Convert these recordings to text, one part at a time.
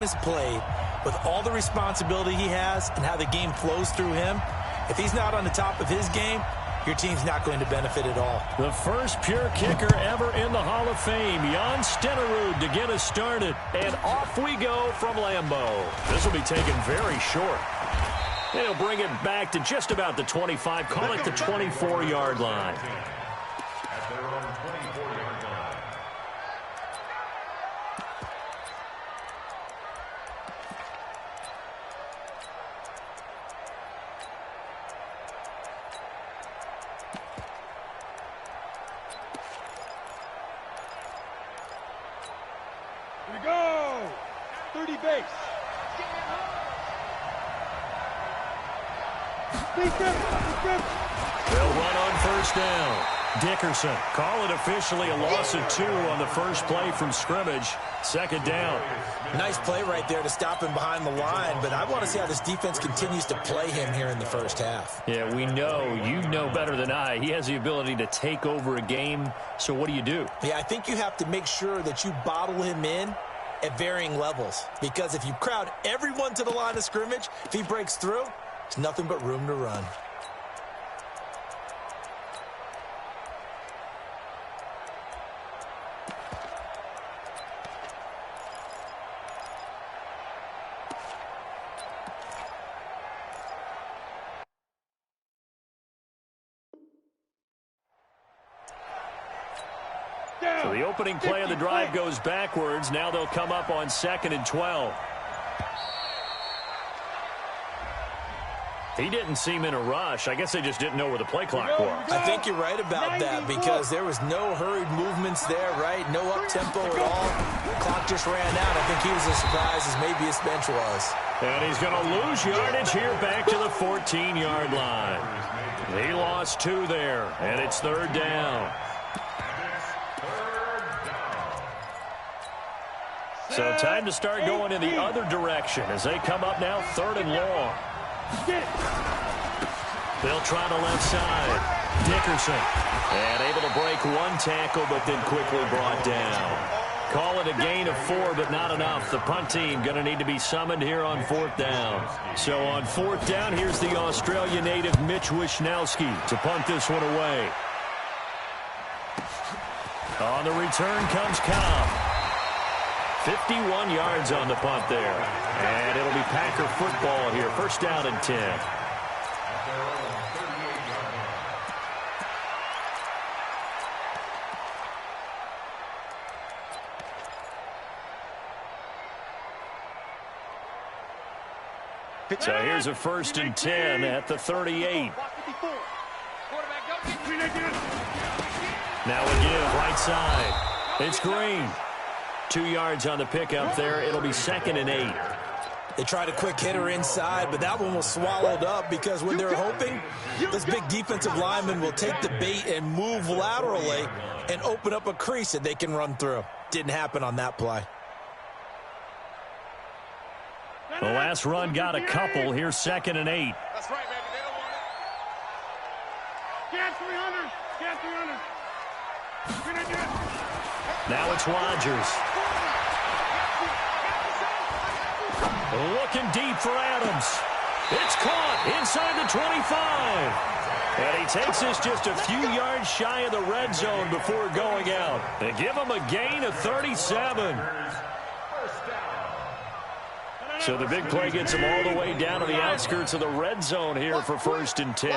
is played with all the responsibility he has and how the game flows through him. If he's not on the top of his game, your team's not going to benefit at all. The first pure kicker ever in the Hall of Fame, Jan Stenerud, to get us started. And off we go from Lambeau. This will be taken very short. And he'll bring it back to just about the 25, call it the 24-yard line. Here we go! 30 base. They'll run on first down. Dickerson, call it officially a loss of 2 on the first play from scrimmage. Second down. Nice play right there to stop him behind the line, but I want to see how this defense continues to play him here in the first half. Yeah, we know. You know better than I. He has the ability to take over a game, so what do you do? Yeah, I think you have to make sure that you bottle him in at varying levels, because if you crowd everyone to the line of scrimmage, if he breaks through, there's nothing but room to run. So the opening play of the drive goes backwards. Now they'll come up on 2nd and 12. He didn't seem in a rush. I guess they just didn't know where the play clock was. I think you're right about that, because there was no hurried movements there, right? No up-tempo at all. The clock just ran out. I think he was as surprised as maybe his bench was. And he's going to lose yardage here back to the 14-yard line. He lost 2 there, and it's 3rd down. So time to start going in the other direction as they come up now 3rd and long. They'll try the left side. Dickerson. And able to break 1 tackle, but then quickly brought down. Call it a gain of 4, but not enough. The punt team going to need to be summoned here on 4th down. So on 4th down, here's the Australia native Mitch Wishnowsky to punt this one away. On the return comes Cobb. 51 yards on the punt there. And it'll be Packer football here. 1st down and 10. So here's a 1st and 10 at the 38. Now again, right side. It's Green. 2 yards on the pickup there. It'll be 2nd and 8. They tried a quick hitter inside, but that one was swallowed up because when they're hoping this big defensive lineman will take the bait and move laterally and open up a crease that they can run through. Didn't happen on that play. The last run got a couple. Here's 2nd and 8. That's right, baby. They don't want it. Get 300. Get 300. Now it's Rodgers. Looking deep for Adams. It's caught inside the 25. And he takes this just a few yards shy of the red zone before going out. They give him a gain of 37. So the big play gets him all the way down to the outskirts of the red zone here for 1st and 10.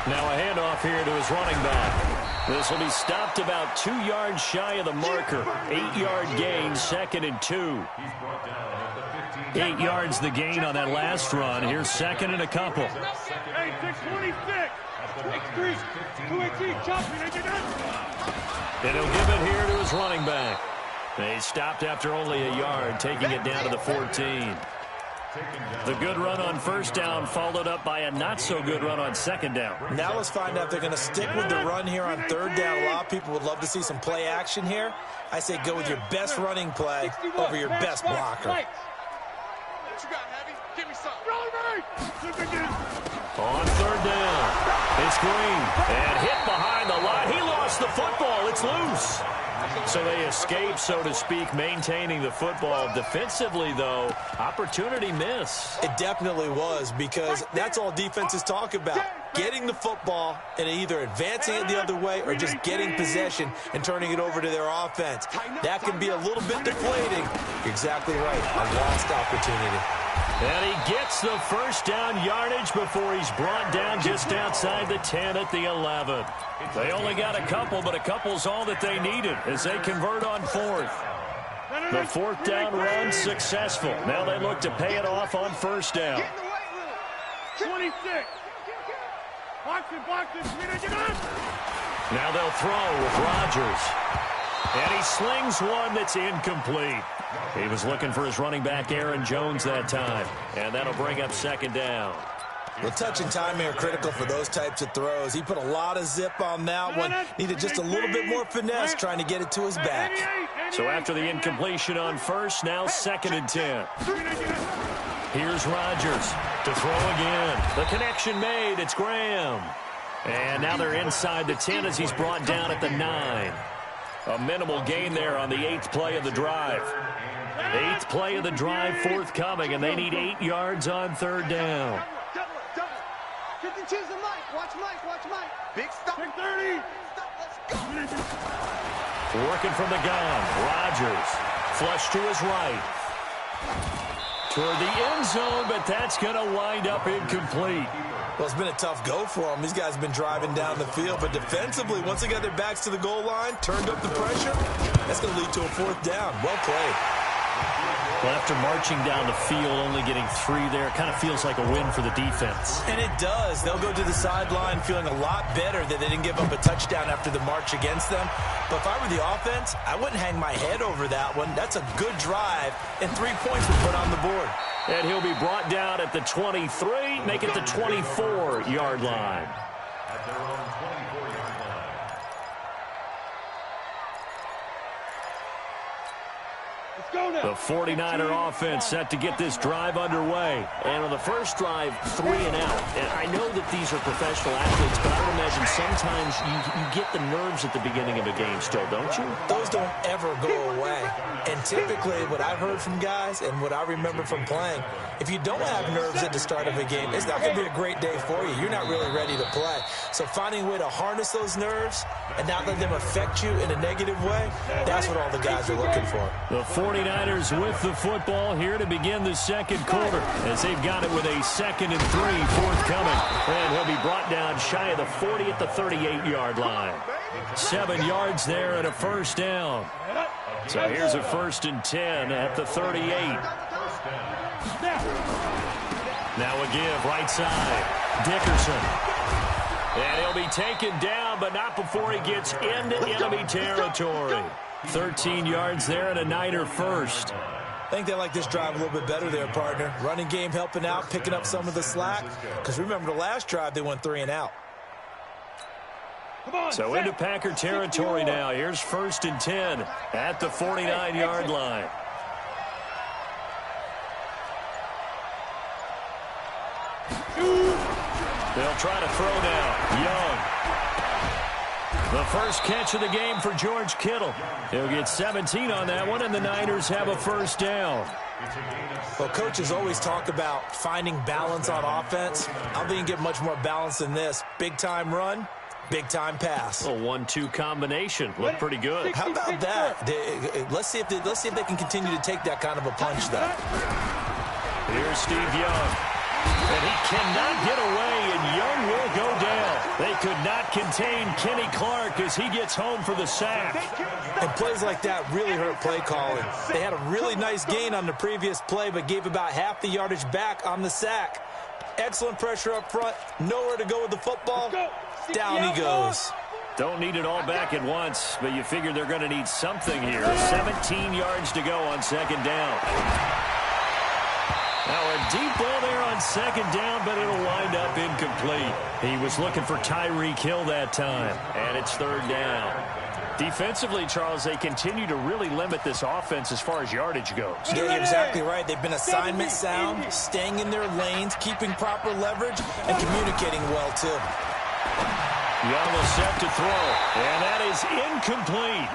Now a handoff here to his running back. This will be stopped about 2 yards shy of the marker. 8-yard gain, 2nd and 2. 8 yards the gain on that last run. Here's 2nd and a couple. Hey, 626. X3, 218, chop. And he'll give it here to his running back. They stopped after only a yard, taking it down to the 14. The good run on 1st down followed up by a not-so-good run on 2nd down. Now let's find out if they're going to stick with the run here on 3rd down. A lot of people would love to see some play action here. I say go with your best running play over your best blocker. What you got, Heavy? Give me some. On third down, it's Green. And hit behind the line. He lost the football. It's loose. So they escape, so to speak, maintaining the football. Defensively, though, opportunity miss. It definitely was, because that's all defenses talk about. Getting the football and either advancing it the other way or just getting possession and turning it over to their offense. That can be a little bit deflating. You're exactly right. A lost opportunity. And he gets the first down yardage before he's brought down just outside the 10 at the 11. They only got a couple, but a couple's all that they needed as they convert on fourth. The fourth down run successful. Now they look to pay it off on first down. 26. Now they'll throw with Rodgers. And he slings one that's incomplete. He was looking for his running back, Aaron Jones, that time. And that'll bring up second down. Well, touch and timing are critical for those types of throws. He put a lot of zip on that one. Needed just a little bit more finesse trying to get it to his back. So after the incompletion on first, now second and 10. Here's Rodgers to throw again. The connection made. It's Graham. And now they're inside the 10 as he's brought down at the 9. A minimal gain there on the 8th play of the drive. 8th play of the drive forthcoming, and they need 8 yards on third down. 52's a Mike. Watch Mike. Watch Mike. Big stop. Big 30. Let's go. Working from the gun. Rodgers. Flush to his right. Toward the end zone, but that's going to wind up incomplete. Well, it's been a tough go for them. These guys have been driving down the field, but defensively, once they got their backs to the goal line, turned up the pressure, that's going to lead to a fourth down. Well played. Well, after marching down the field, only getting 3 there, it kind of feels like a win for the defense. And it does. They'll go to the sideline feeling a lot better that they didn't give up a touchdown after the march against them. But if I were the offense, I wouldn't hang my head over that one. That's a good drive, and 3 points were put on the board. And he'll be brought down at the 23, make it the 24-yard line. The 49er offense set to get this drive underway. And on the first drive, 3 and out. And I know that these are professional athletes, but I would imagine sometimes you get the nerves at the beginning of a game still, don't you? Those don't ever go away. And typically, what I've heard from guys and what I remember from playing, if you don't have nerves at the start of a game, it's not going to be a great day for you. You're not really ready to play. So finding a way to harness those nerves and not let them affect you in a negative way, that's what all the guys are looking for. The 49ers with the football here to begin the second quarter as they've got it with a 2nd and 3 forthcoming. And he'll be brought down shy of the 40 at the 38-yard line. 7 yards there and a first down. So here's a 1st and 10 at the 38. Now a give right side. Dickerson. And he'll be taken down, but not before he gets into enemy territory. 13 yards there and a Niner first. I think they like this drive a little bit better there, partner. Running game helping out, picking up some of the slack. Because remember the last drive, they went 3 and out. So into Packer territory now. Here's 1st and 10 at the 49-yard line. They'll try to throw now. Young. The first catch of the game for George Kittle. He'll get 17 on that one, and the Niners have a first down. Well, coaches always talk about finding balance on offense. I don't think you can get much more balance than this. Big-time run, big-time pass. A 1-2 combination. Looked pretty good. How about that? Let's see if they can continue to take that kind of a punch, though. Here's Steve Young. And he cannot get away, and Young will go down. They could not contain Kenny Clark as he gets home for the sack. And plays like that really hurt play calling. They had a really nice gain on the previous play, but gave about half the yardage back on the sack. Excellent pressure up front. Nowhere to go with the football. Down he goes. Don't need it all back at once, but you figure they're going to need something here. 17 yards to go on 2nd down. Now a deep ball there on 2nd down, but it'll wind up incomplete. He was looking for Tyreek Hill that time, and it's 3rd down. Defensively, Charles, they continue to really limit this offense as far as yardage goes. Yeah, you're exactly right. They've been assignment sound, staying in their lanes, keeping proper leverage, and communicating well, too. Young is set to throw, and that is incomplete.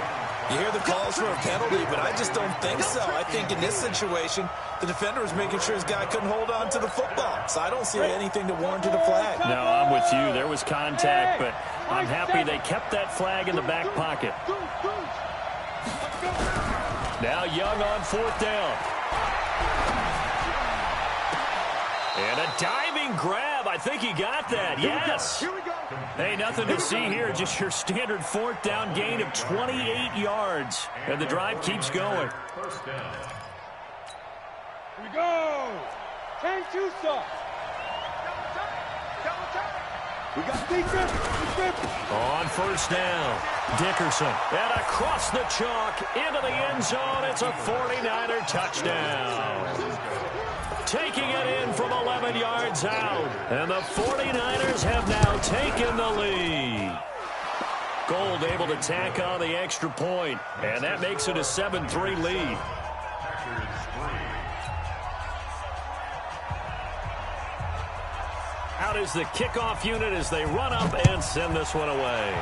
You hear the calls for a penalty, but I just don't think so. I think in this situation, the defender was making sure his guy couldn't hold on to the football. So I don't see anything to warrant a flag. No, I'm with you. There was contact, but I'm happy they kept that flag in the back pocket. Now Young on 4th down. And a diving grab. I think he got that. Yes. Hey, nothing to see here. Just your standard 4th down gain of 28 yards. And the drive keeps going. First down. Here we go. Change two stuff. We got defense. On 1st down, Dickerson. And across the chalk into the end zone. It's a 49er touchdown. Taking it in from 11 yards out. And the 49ers have now taken the lead. Gold able to tack on the extra point. And that makes it a 7-3 lead. Out is the kickoff unit as they run up and send this one away.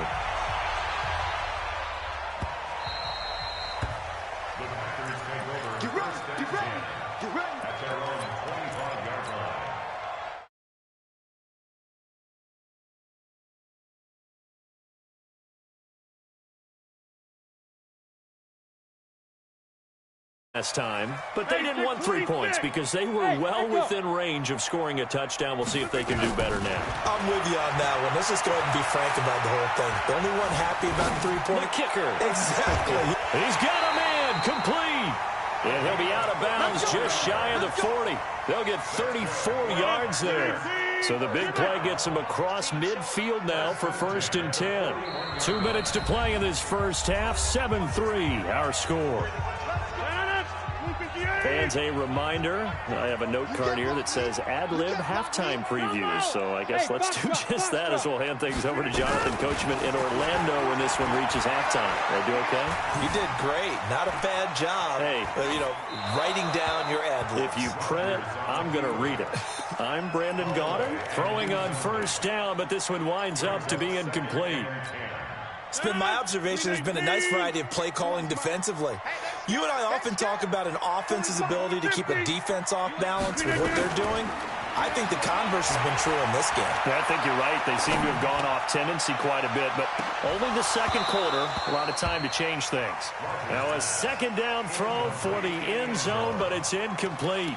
Last time, but they didn't want 3 points because they were well within range of scoring a touchdown. We'll see if they can do better now. I'm with you on that one. Let's just go ahead and be frank about the whole thing. The only one happy about the 3-point. The kicker. Exactly. He's got a man complete. And he'll be out of bounds just shy of the 40. They'll get 34 yards there. So the big play gets him across midfield now for 1st and 10. 2 minutes to play in this first half. 7-3 our score. Fans, a reminder, I have a note card here that says ad-lib halftime previews. So I guess let's do just that as we'll hand things over to Jonathan Coachman in Orlando when this one reaches halftime. Did I do okay? You did great. Not a bad job. Hey. Writing down your ad-libs. If you print it, I'm going to read it. I'm Brandon Gaudin, throwing on 1st down, but this one winds up to be incomplete. It's been my observation there's been a nice variety of play calling defensively. You and I often talk about an offense's ability to keep a defense off balance with what they're doing. I think the converse has been true in this game. Yeah, I think you're right. They seem to have gone off tendency quite a bit, but only the second quarter, a lot of time to change things. Now a 2nd down throw for the end zone, but it's incomplete.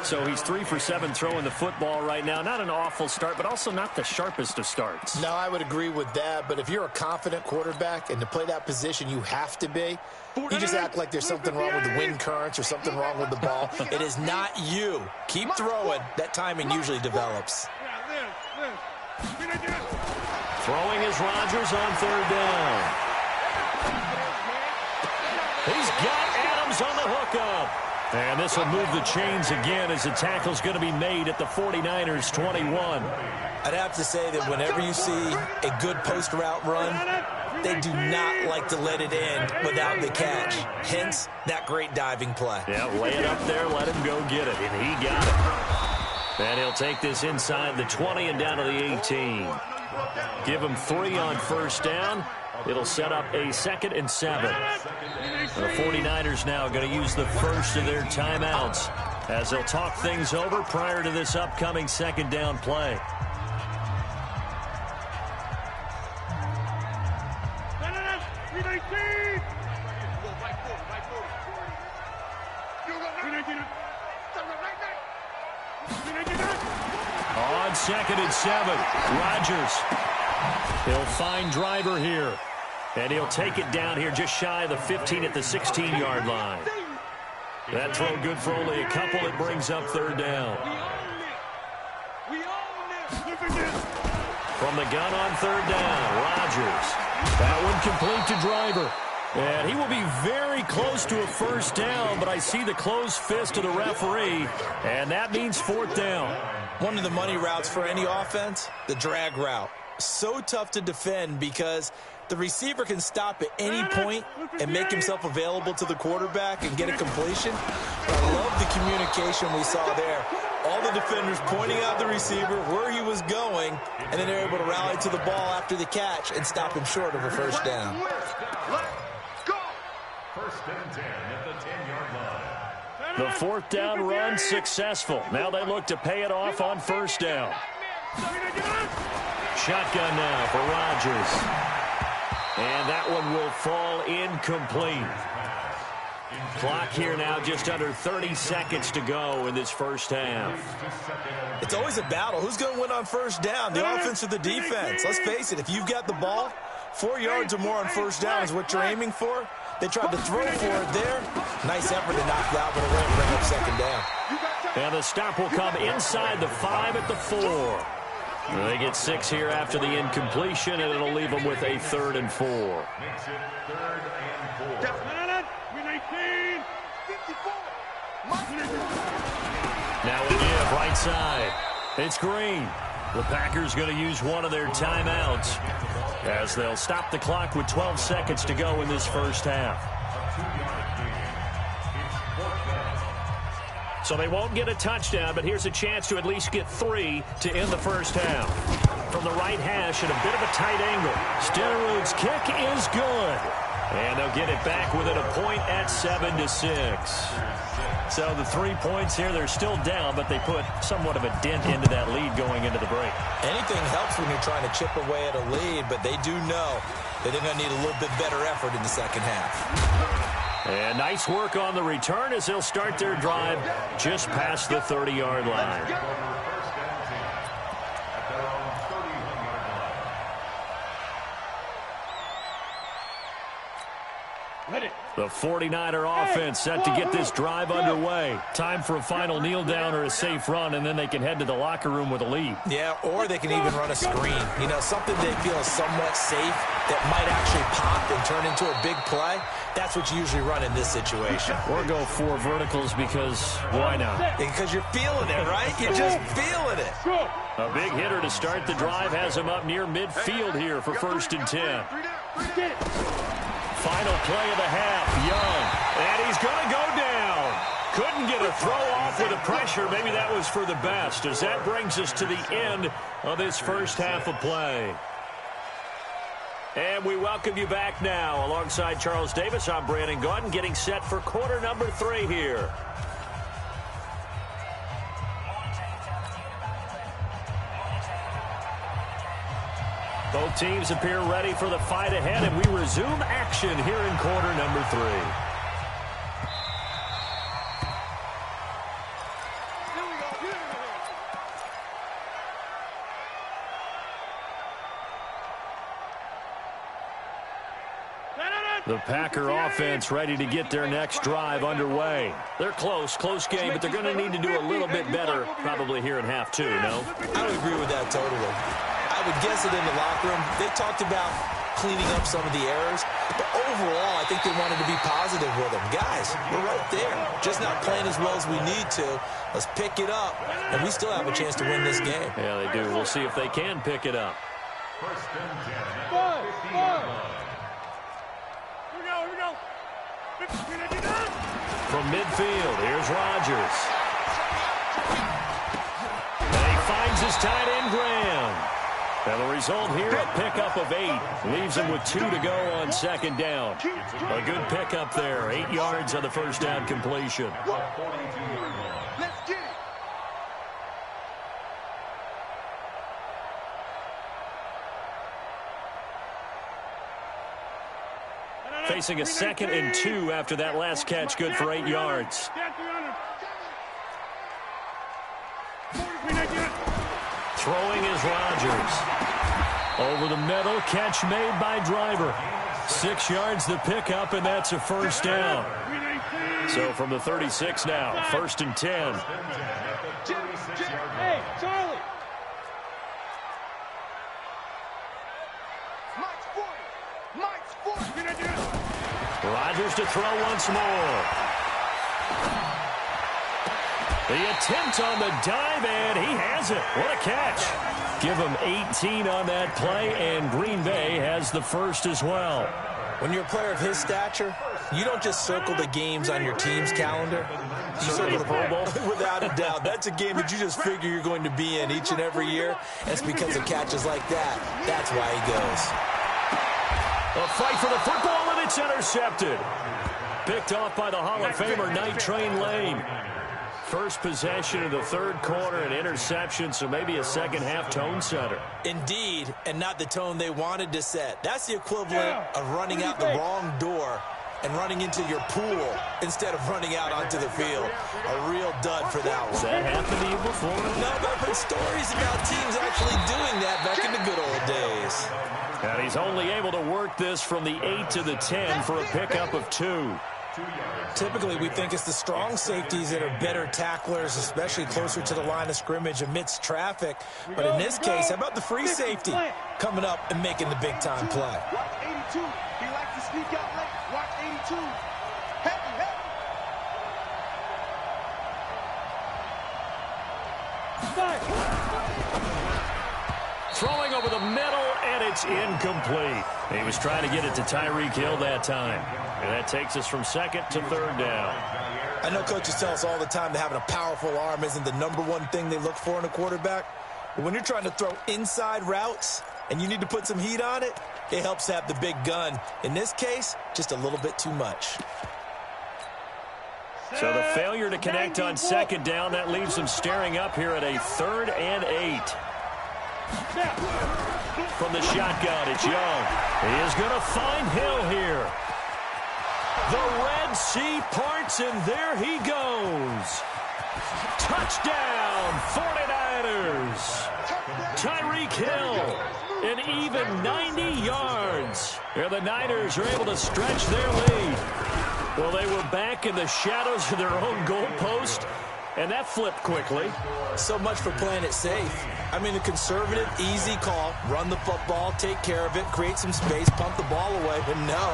So he's 3 for 7 throwing the football right now. Not an awful start, but also not the sharpest of starts. No, I would agree with that, but if you're a confident quarterback and to play that position you have to be, you just act like there's something wrong with the wind currents or something wrong with the ball. It is not you. Keep throwing. That timing usually develops. Throwing is Rodgers on 3rd down. He's got Adams on the hookup. And this will move the chains again as the tackle's going to be made at the 49ers 21. I'd have to say that whenever you see a good post route run, they do not like to let it in without the catch. Hence, that great diving play. Yeah, lay it up there, let him go get it, and he got it. And he'll take this inside the 20 and down to the 18. Give him 3 on 1st down. It'll set up a 2nd and 7. The 49ers now going to use the first of their timeouts as they'll talk things over prior to this upcoming 2nd down play. On 2nd and 7, Rodgers. He'll find Driver here. And he'll take it down here just shy of the 15 at the 16-yard line. That throw good for only a couple. It brings up 3rd down. From the gun on 3rd down, Rodgers. That one complete to Driver. And he will be very close to a 1st down, but I see the closed fist of the referee, and that means 4th down. One of the money routes for any offense, the drag route. So tough to defend because The receiver can stop at any point and make himself available to the quarterback and get a completion. But I love the communication we saw there. All the defenders pointing out the receiver, where he was going, and then they're able to rally to the ball after the catch and stop him short of a first down. First and 10 at the 10-yard line. The fourth down run successful. Now they look to pay it off on first down. Shotgun now for Rodgers. And that one will fall incomplete. Clock here now, just under 30 seconds to go in this first half. It's always a battle. Who's going to win on first down, the offense or the defense? Let's face it, if you've got the ball, 4 yards or more on first down is what you're aiming for. They tried to throw for it there. Nice effort to knock it out, but it won't bring up second down. And the stop will come inside the 5 at the 4. They get 6 here after the incompletion, and it'll leave them with a 3rd and 4. Makes it 3rd and 4. Now we give right side. It's Green. The Packers going to use one of their timeouts as they'll stop the clock with 12 seconds to go in this first half. So they won't get a touchdown, but here's a chance to at least get 3 to end the first half. From the right hash at a bit of a tight angle. Stenerud's kick is good. And they'll get it back within a point at 7-6. So the 3 points here, they're still down, but they put somewhat of a dent into that lead going into the break. Anything helps when you're trying to chip away at a lead, but they do know that they're going to need a little bit better effort in the second half. And nice work on the return as they'll start their drive just past the 30-yard line. The 49er offense set to get this drive underway. Time for a final kneel down or a safe run, and then they can head to the locker room with a lead. Yeah, or they can even run a screen. You know, something they feel is somewhat safe that might actually pop and turn into a big play. That's what you usually run in this situation. Or go 4 verticals because why not? Because you're feeling it, right? You're just feeling it. A big hitter to start the drive has him up near midfield here for 1st and 10. Final play of the half, Young, and he's going to go down. Couldn't get a throw off with the pressure. Maybe that was for the best, as that brings us to the end of this first half of play. And we welcome you back now. Alongside Charles Davis, I'm Brandon Gaudin, getting set for quarter number 3 here. Both teams appear ready for the fight ahead, and we resume action here in quarter number 3. The Packer offense ready to get their next drive underway. They're close game, but they're going to need to do a little bit better probably here in half 2, no? I would agree with that totally. I would guess it in the locker room. They talked about cleaning up some of the errors, but overall, I think they wanted to be positive with them. Guys, we're right there. Just not playing as well as we need to. Let's pick it up, and we still have a chance to win this game. Yeah, they do. We'll see if they can pick it up. First and 10. Here we go. From midfield, here's Rodgers. And he finds his tight end, Graham. And the result here, a pickup of 8. Leaves him with 2 to go on 2nd down. A good pickup there. 8 yards on the first down completion. Let's get it. Facing a 2nd and 2 after that last catch. Good for 8 yards. Throwing is Rodgers. Over the middle, catch made by Driver. 6 yards the pickup, and that's a first down. So from the 36 now, 1st and 10. Hey, Charlie. Mike's 40. Rodgers to throw once more. The attempt on the dive, and he has it. What a catch. Give him 18 on that play, and Green Bay has the first as well. When you're a player of his stature, you don't just circle the games on your team's calendar. You circle the Pro Bowl. Without a doubt. That's a game that you just figure you're going to be in each and every year. And it's because of catches like that. That's why he goes. A fight for the football, and it's intercepted. Picked off by the Hall of Famer, Night Train Lane. First possession of the third quarter, an interception, so maybe a second-half tone setter. Indeed, and not the tone they wanted to set. That's the equivalent of running out the wrong door and running into your pool instead of running out onto the field. A real dud for that one. Has that happened to you before? No, but I've heard stories about teams actually doing that back in the good old days. And he's only able to work this from the 8 to the 10 for a pickup of 2. Typically, we think it's the strong safeties that are better tacklers, especially closer to the line of scrimmage amidst traffic. But in this case, how about the free safety coming up and making the big-time play? Watch 82. He likes to sneak out late. Watch 82. Heavy, Throwing over the middle, and it's incomplete. He was trying to get it to Tyreek Hill that time. And that takes us from second to third down. I know coaches tell us all the time that having a powerful arm isn't the #1 thing they look for in a quarterback. But when you're trying to throw inside routes and you need to put some heat on it, it helps to have the big gun. In this case, just a little bit too much. So the failure to connect on second down, that leaves him staring up here at a 3rd and 8. From the shotgun, it's Young. He is going to find Hill here. The Red Sea parts, and there he goes. Touchdown, 49ers. Tyreek Hill, an even 90 yards. And the Niners are able to stretch their lead. Well, they were back in the shadows of their own goalpost, and that flipped quickly. So much for playing it safe. I mean, a conservative, easy call, run the football, take care of it, create some space, pump the ball away. But no,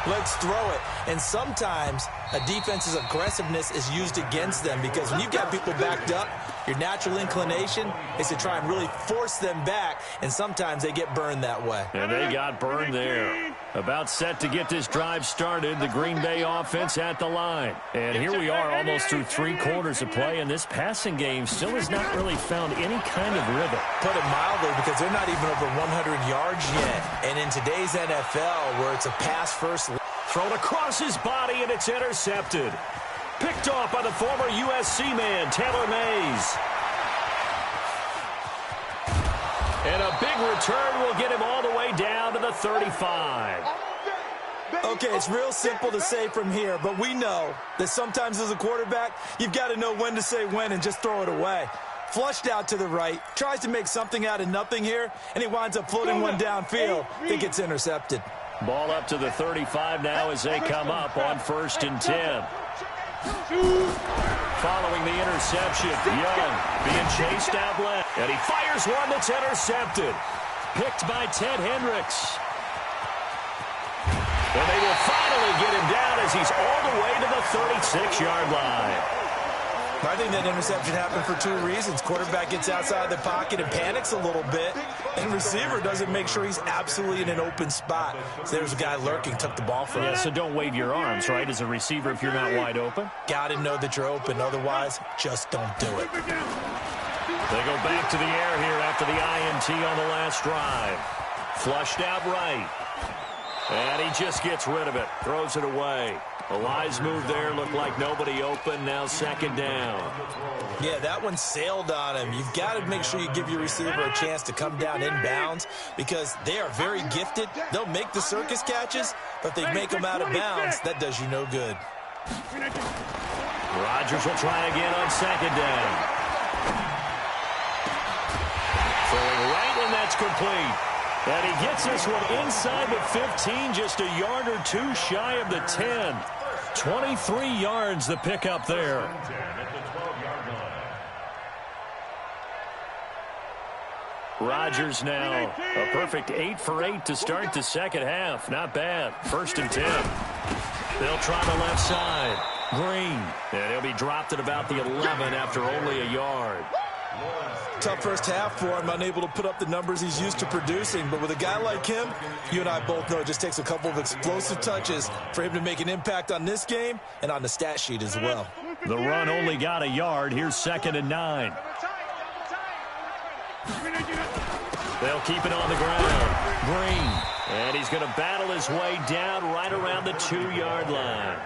let's throw it. And sometimes a defense's aggressiveness is used against them because when you've got people backed up, your natural inclination is to try and really force them back, and sometimes they get burned that way. And they got burned there. About set to get this drive started, the Green Bay offense at the line. And here we are almost through 3 quarters of play, and this passing game still has not really found any kind of rhythm. Put it mildly, because they're not even over 100 yards yet. And in today's NFL, where it's a pass-first... Thrown across his body, and it's intercepted. Picked off by the former USC man, Taylor Mays. And a big return will get him all the way down to the 35. Okay, it's real simple to say from here, but we know that sometimes as a quarterback, you've got to know when to say when and just throw it away. Flushed out to the right, tries to make something out of nothing here, and he winds up floating one downfield. It gets intercepted. Ball up to the 35 now as they come up on 1st and 10. Following the interception, Young being chased out left. And he fires one that's intercepted. Picked by Ted Hendricks. And they will finally get him down as he's all the way to the 36-yard line. I think that interception happened for 2 reasons. Quarterback gets outside the pocket and panics a little bit, and receiver doesn't make sure he's absolutely in an open spot. So there's a guy lurking, took the ball from him. Yeah, so don't wave your arms, right, as a receiver if you're not wide open? Got to know that you're open. Otherwise, just don't do it. They go back to the air here after the INT on the last drive. Flushed out right. And he just gets rid of it, throws it away. A wise move there, looked like nobody open, now 2nd down. Yeah, that one sailed on him. You've got to make sure you give your receiver a chance to come down inbounds because they are very gifted. They'll make the circus catches, but if they make them out of bounds, that does you no good. Rodgers will try again on 2nd down. Throwing right, and that's complete. And he gets this one inside the 15, just a yard or 2 shy of the 10. 23 yards the pickup there. Rodgers now a perfect 8 for 8 to start the second half. Not bad. 1st and 10. They'll try the left side. Green. And he'll be dropped at about the 11 after only a yard. Tough first half for him, unable to put up the numbers he's used to producing. But with a guy like him, you and I both know it just takes a couple of explosive touches for him to make an impact on this game and on the stat sheet as well. The run only got a yard. Here's 2nd and 9. They'll keep it on the ground. Green. And he's going to battle his way down right around the 2-yard line.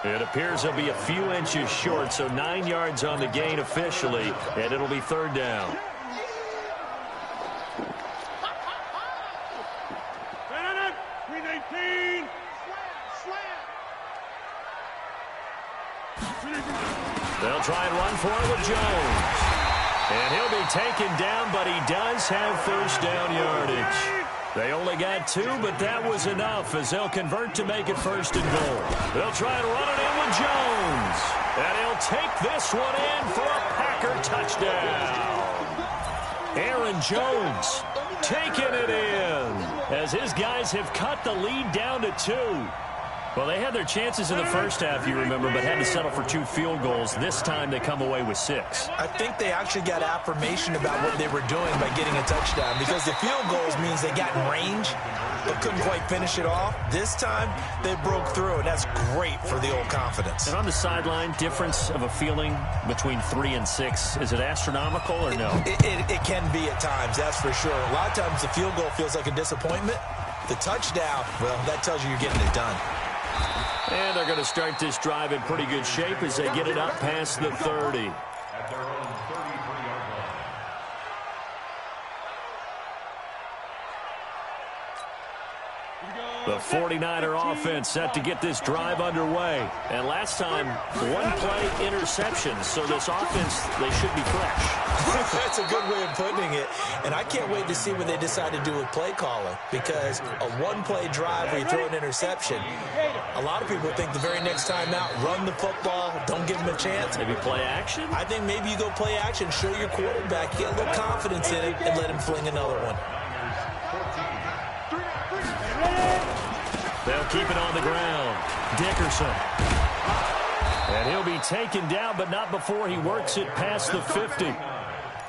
It appears he'll be a few inches short, so 9 yards on the gain officially, and it'll be 3rd down. They'll try and run for it with Jones. And he'll be taken down, but he does have 1st down yardage. They only got 2, but that was enough as they'll convert to make it 1st and goal. They'll try and run it in with Jones. And he'll take this one in for a Packer touchdown. Aaron Jones taking it in as his guys have cut the lead down to 2. Well, they had their chances in the first half, you remember, but had to settle for 2 field goals. This time they come away with 6. I think they actually got affirmation about what they were doing by getting a touchdown, because the field goals means they got in range but couldn't quite finish it off. This time they broke through, and that's great for the old confidence. And on the sideline, difference of a feeling between 3 and 6, is it astronomical or no? It can be at times, that's for sure. A lot of times the field goal feels like a disappointment. The touchdown, well, that tells you you're getting it done. And they're going to start this drive in pretty good shape as they get it up past the 30. The 49er offense set to get this drive underway. And last time, 1-play interception. So this offense, they should be fresh. That's a good way of putting it. And I can't wait to see what they decide to do with play calling, because a 1-play drive where you throw an interception, a lot of people think the very next time out, run the football, don't give them a chance. Maybe play action? I think maybe you go play action, show your quarterback, get a little confidence in it, and let him fling another one. They'll keep it on the ground. Dickerson. And he'll be taken down, but not before he works it past the 50.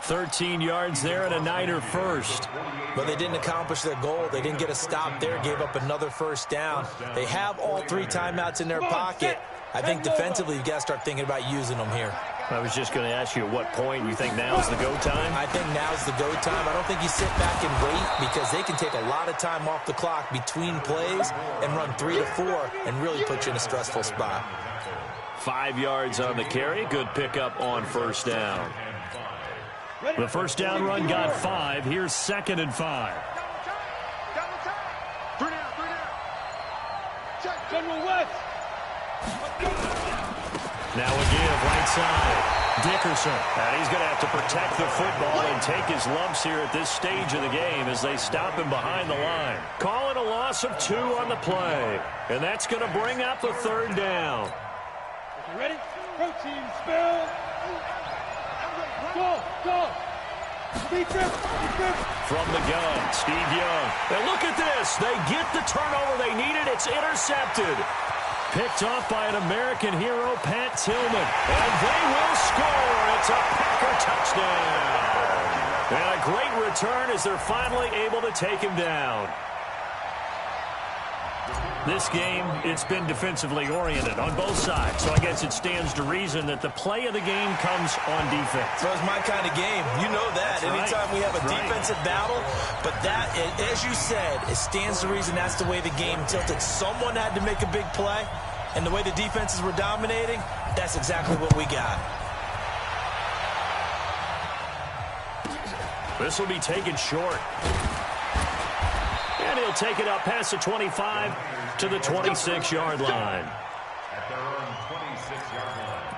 13 yards there and a Niner first. But they didn't accomplish their goal. They didn't get a stop there, gave up another 1st down. They have all 3 timeouts in their pocket. I think defensively you've got to start thinking about using them here. I was just going to ask you at what point you think now's the go time? I think now's the go time. I don't think you sit back and wait, because they can take a lot of time off the clock between plays and run 3 to 4 and really put you in a stressful spot. 5 yards on the carry. Good pickup on 1st down. The 1st down run got 5. Here's 2nd and 5. Now a give right side. Dickerson. And he's going to have to protect the football and take his lumps here at this stage of the game as they stop him behind the line. Calling a loss of 2 on the play. And that's going to bring up a 3rd down. You ready? Protein spill. Go, go. From the gun, Steve Young. And look at this. They get the turnover they needed. It's intercepted. Picked off by an American hero, Pat Tillman. And they will score. It's a Packer touchdown. And a great return as they're finally able to take him down. This game, it's been defensively oriented on both sides, so I guess it stands to reason that the play of the game comes on defense. So it's my kind of game. You know that. That's Anytime right. we have a defensive battle, but that, as you said, it stands to reason that's the way the game tilted. Someone had to make a big play, and the way the defenses were dominating, that's exactly what we got. This will be taken short. And he'll take it up past the 25 to the 26-yard line. At their own 26-yard line.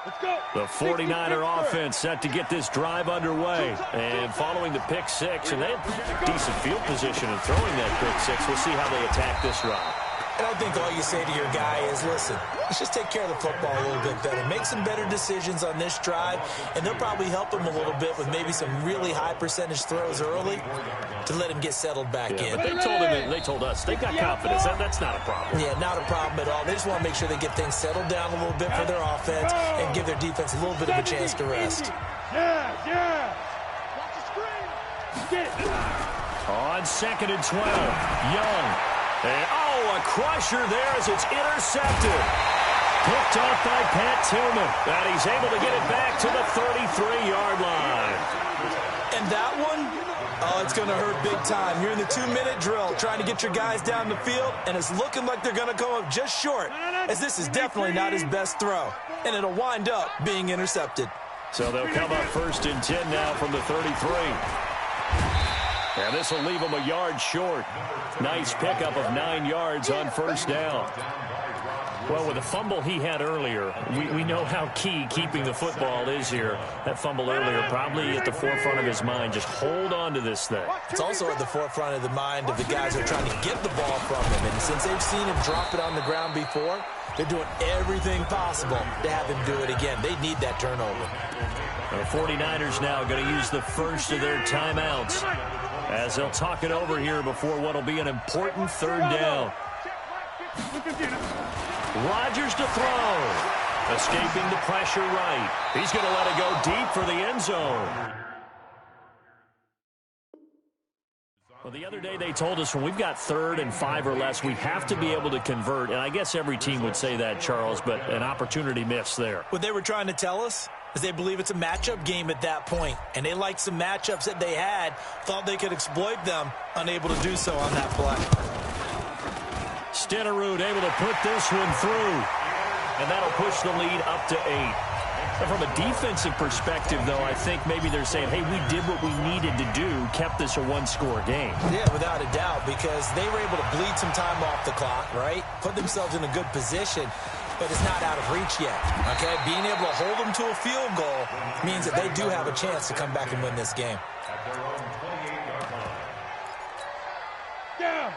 Let's go. The 49er offense set to get this drive underway. And following the pick 6, and they had decent field position in throwing that pick 6. We'll see how they attack this drive. And I think all you say to your guy is, listen, let's just take care of the football a little bit better. Make some better decisions on this drive, and they'll probably help him a little bit with maybe some really high percentage throws early to let him get settled back in. But they told us they got confidence. That's not a problem. Yeah, not a problem at all. They just want to make sure they get things settled down a little bit for their offense and give their defense a little bit of a chance to rest. Yeah. Watch the screen. On 2nd and 12, Young. And, a crusher there as it's intercepted. Picked off by Pat Tillman. And he's able to get it back to the 33-yard line. And that one, it's going to hurt big time. You're in the 2-minute drill trying to get your guys down the field, and it's looking like they're going to come up just short, as this is definitely not his best throw. And it'll wind up being intercepted. So they'll come up 1st and 10 now from the 33. And this will leave them a yard short. Nice pickup of 9 yards on 1st down. Well, with the fumble he had earlier, we know how key keeping the football is here. That fumble earlier probably at the forefront of his mind. Just hold on to this thing. It's also at the forefront of the mind of the guys who are trying to get the ball from him. And since they've seen him drop it on the ground before, they're doing everything possible to have him do it again. They need that turnover. The 49ers now going to use the first of their timeouts as they'll talk it over here before what will be an important 3rd down. Rodgers to throw. Escaping the pressure right. He's going to let it go deep for the end zone. Well, the other day they told us when we've got 3rd and 5 or less, we have to be able to convert. And I guess every team would say that, Charles, but an opportunity missed there. What they were trying to tell us is they believe it's a matchup game at that point. And they liked some matchups that they had, thought they could exploit them, unable to do so on that play. Stenerud able to put this one through. And that'll push the lead up to 8. And from a defensive perspective, though, I think maybe they're saying, hey, we did what we needed to do, kept this a 1-score game. Yeah, without a doubt, because they were able to bleed some time off the clock, right? Put themselves in a good position, but it's not out of reach yet, okay? Being able to hold them to a field goal means that they do have a chance to come back and win this game.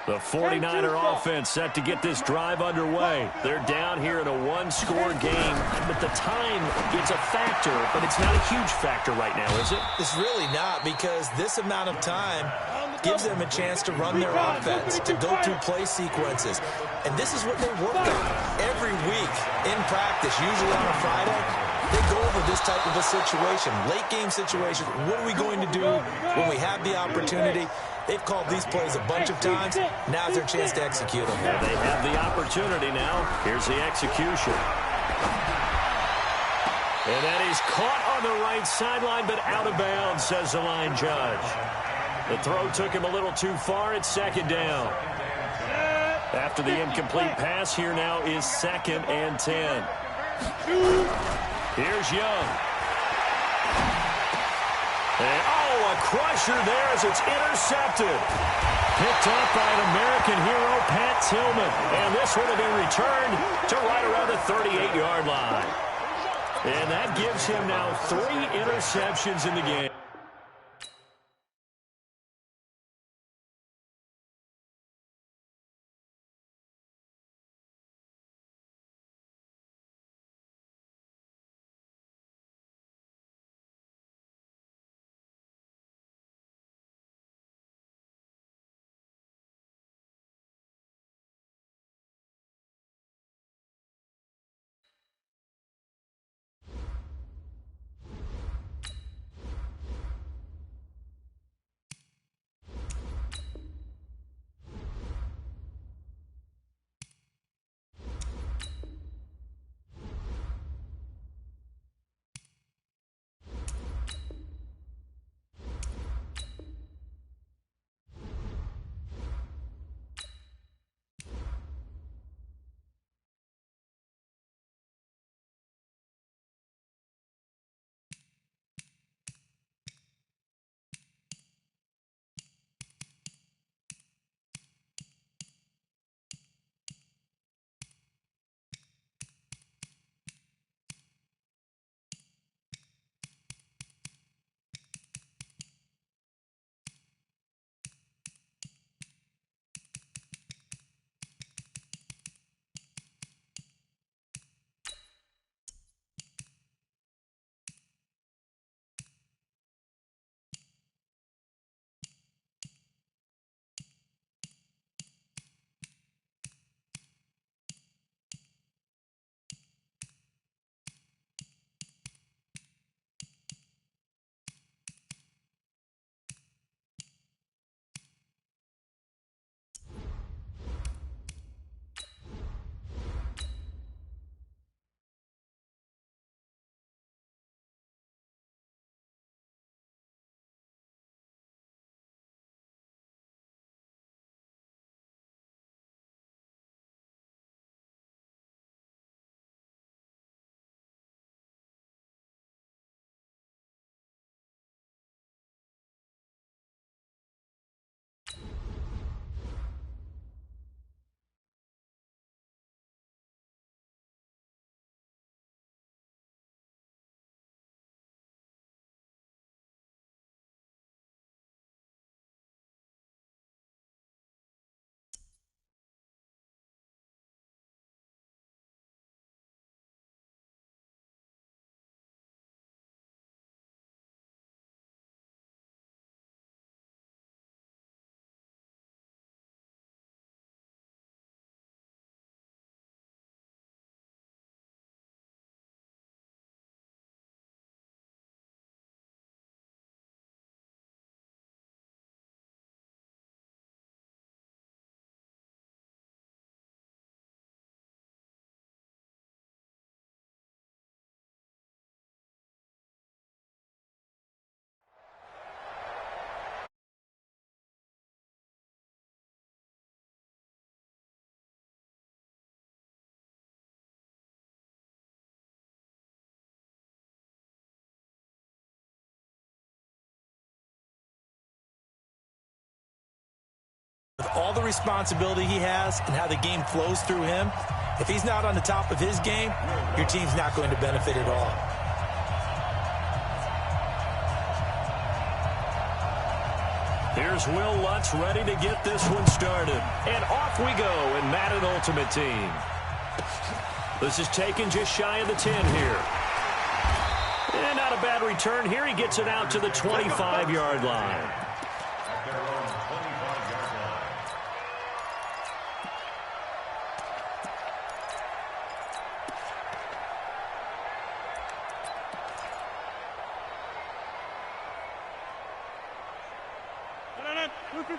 The 49er offense set to get this drive underway. They're down here in a 1-score game, but the time, it's a factor, but it's not a huge factor right now, is it? It's really not, because this amount of time gives them a chance to run their offense, to go through play sequences. And this is what they work on every week in practice, usually on a Friday. They go over this type of a situation, late game situation. What are we going to do when we have the opportunity? They've called these plays a bunch of times. Now's their chance to execute them. Yeah, they have the opportunity now. Here's the execution. And that is caught on the right sideline, but out of bounds, says the line judge. The throw took him a little too far. It's 2nd down. After the incomplete pass, here now is 2nd and 10. Here's Young. And, a crusher there as it's intercepted. Picked up by an American hero, Pat Tillman. And this one will be returned to right around the 38-yard line. And that gives him now 3 interceptions in the game. With all the responsibility he has and how the game flows through him, if he's not on the top of his game, your team's not going to benefit at all. Here's Will Lutz ready to get this one started. And off we go in Madden Ultimate Team. This is taken just shy of the 10 here. And not a bad return here. He gets it out to the 25-yard line. At their own 25-yard line.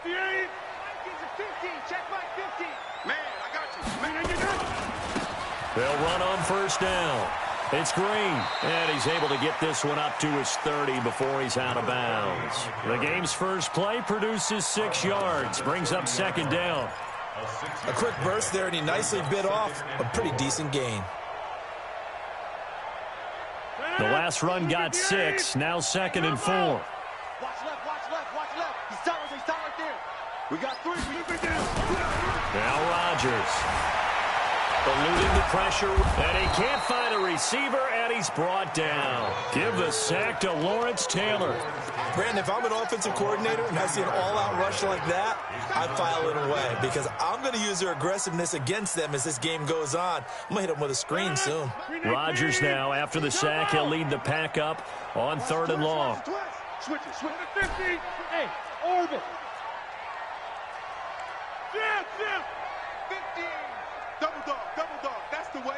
Mike is a 15. Check Mike 15. Man, I got you. Man, you got it. They'll run on first down. It's Green, and he's able to get this one up to his 30 before he's out of bounds. The game's first play produces 6 yards, brings up second down. A quick burst there, and he nicely bit off a pretty decent gain. The last run got 6, now second and 4. Watch left, watch left, watch left. He's tight right there. We got 3. Now Rodgers. Eluding the pressure, and he can't find a receiver, and he's brought down. Give the sack to Lawrence Taylor. Brandon, if I'm an offensive coordinator and I see an all-out rush like that, I file it away because I'm going to use their aggressiveness against them as this game goes on. I'm going to hit them with a screen soon. Rodgers now, after the sack, he'll lead the pack up on 3rd and long. Switch to 50. Hey, orbit. Jim. 15. Double dog. That's the way.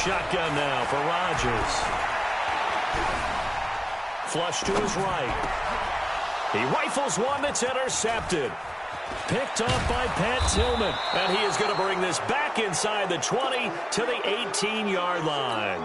Shotgun now for Rodgers. Flush to his right. He rifles one that's intercepted. Picked off by Pat Tillman. And he is going to bring this back inside the 20 to the 18-yard line.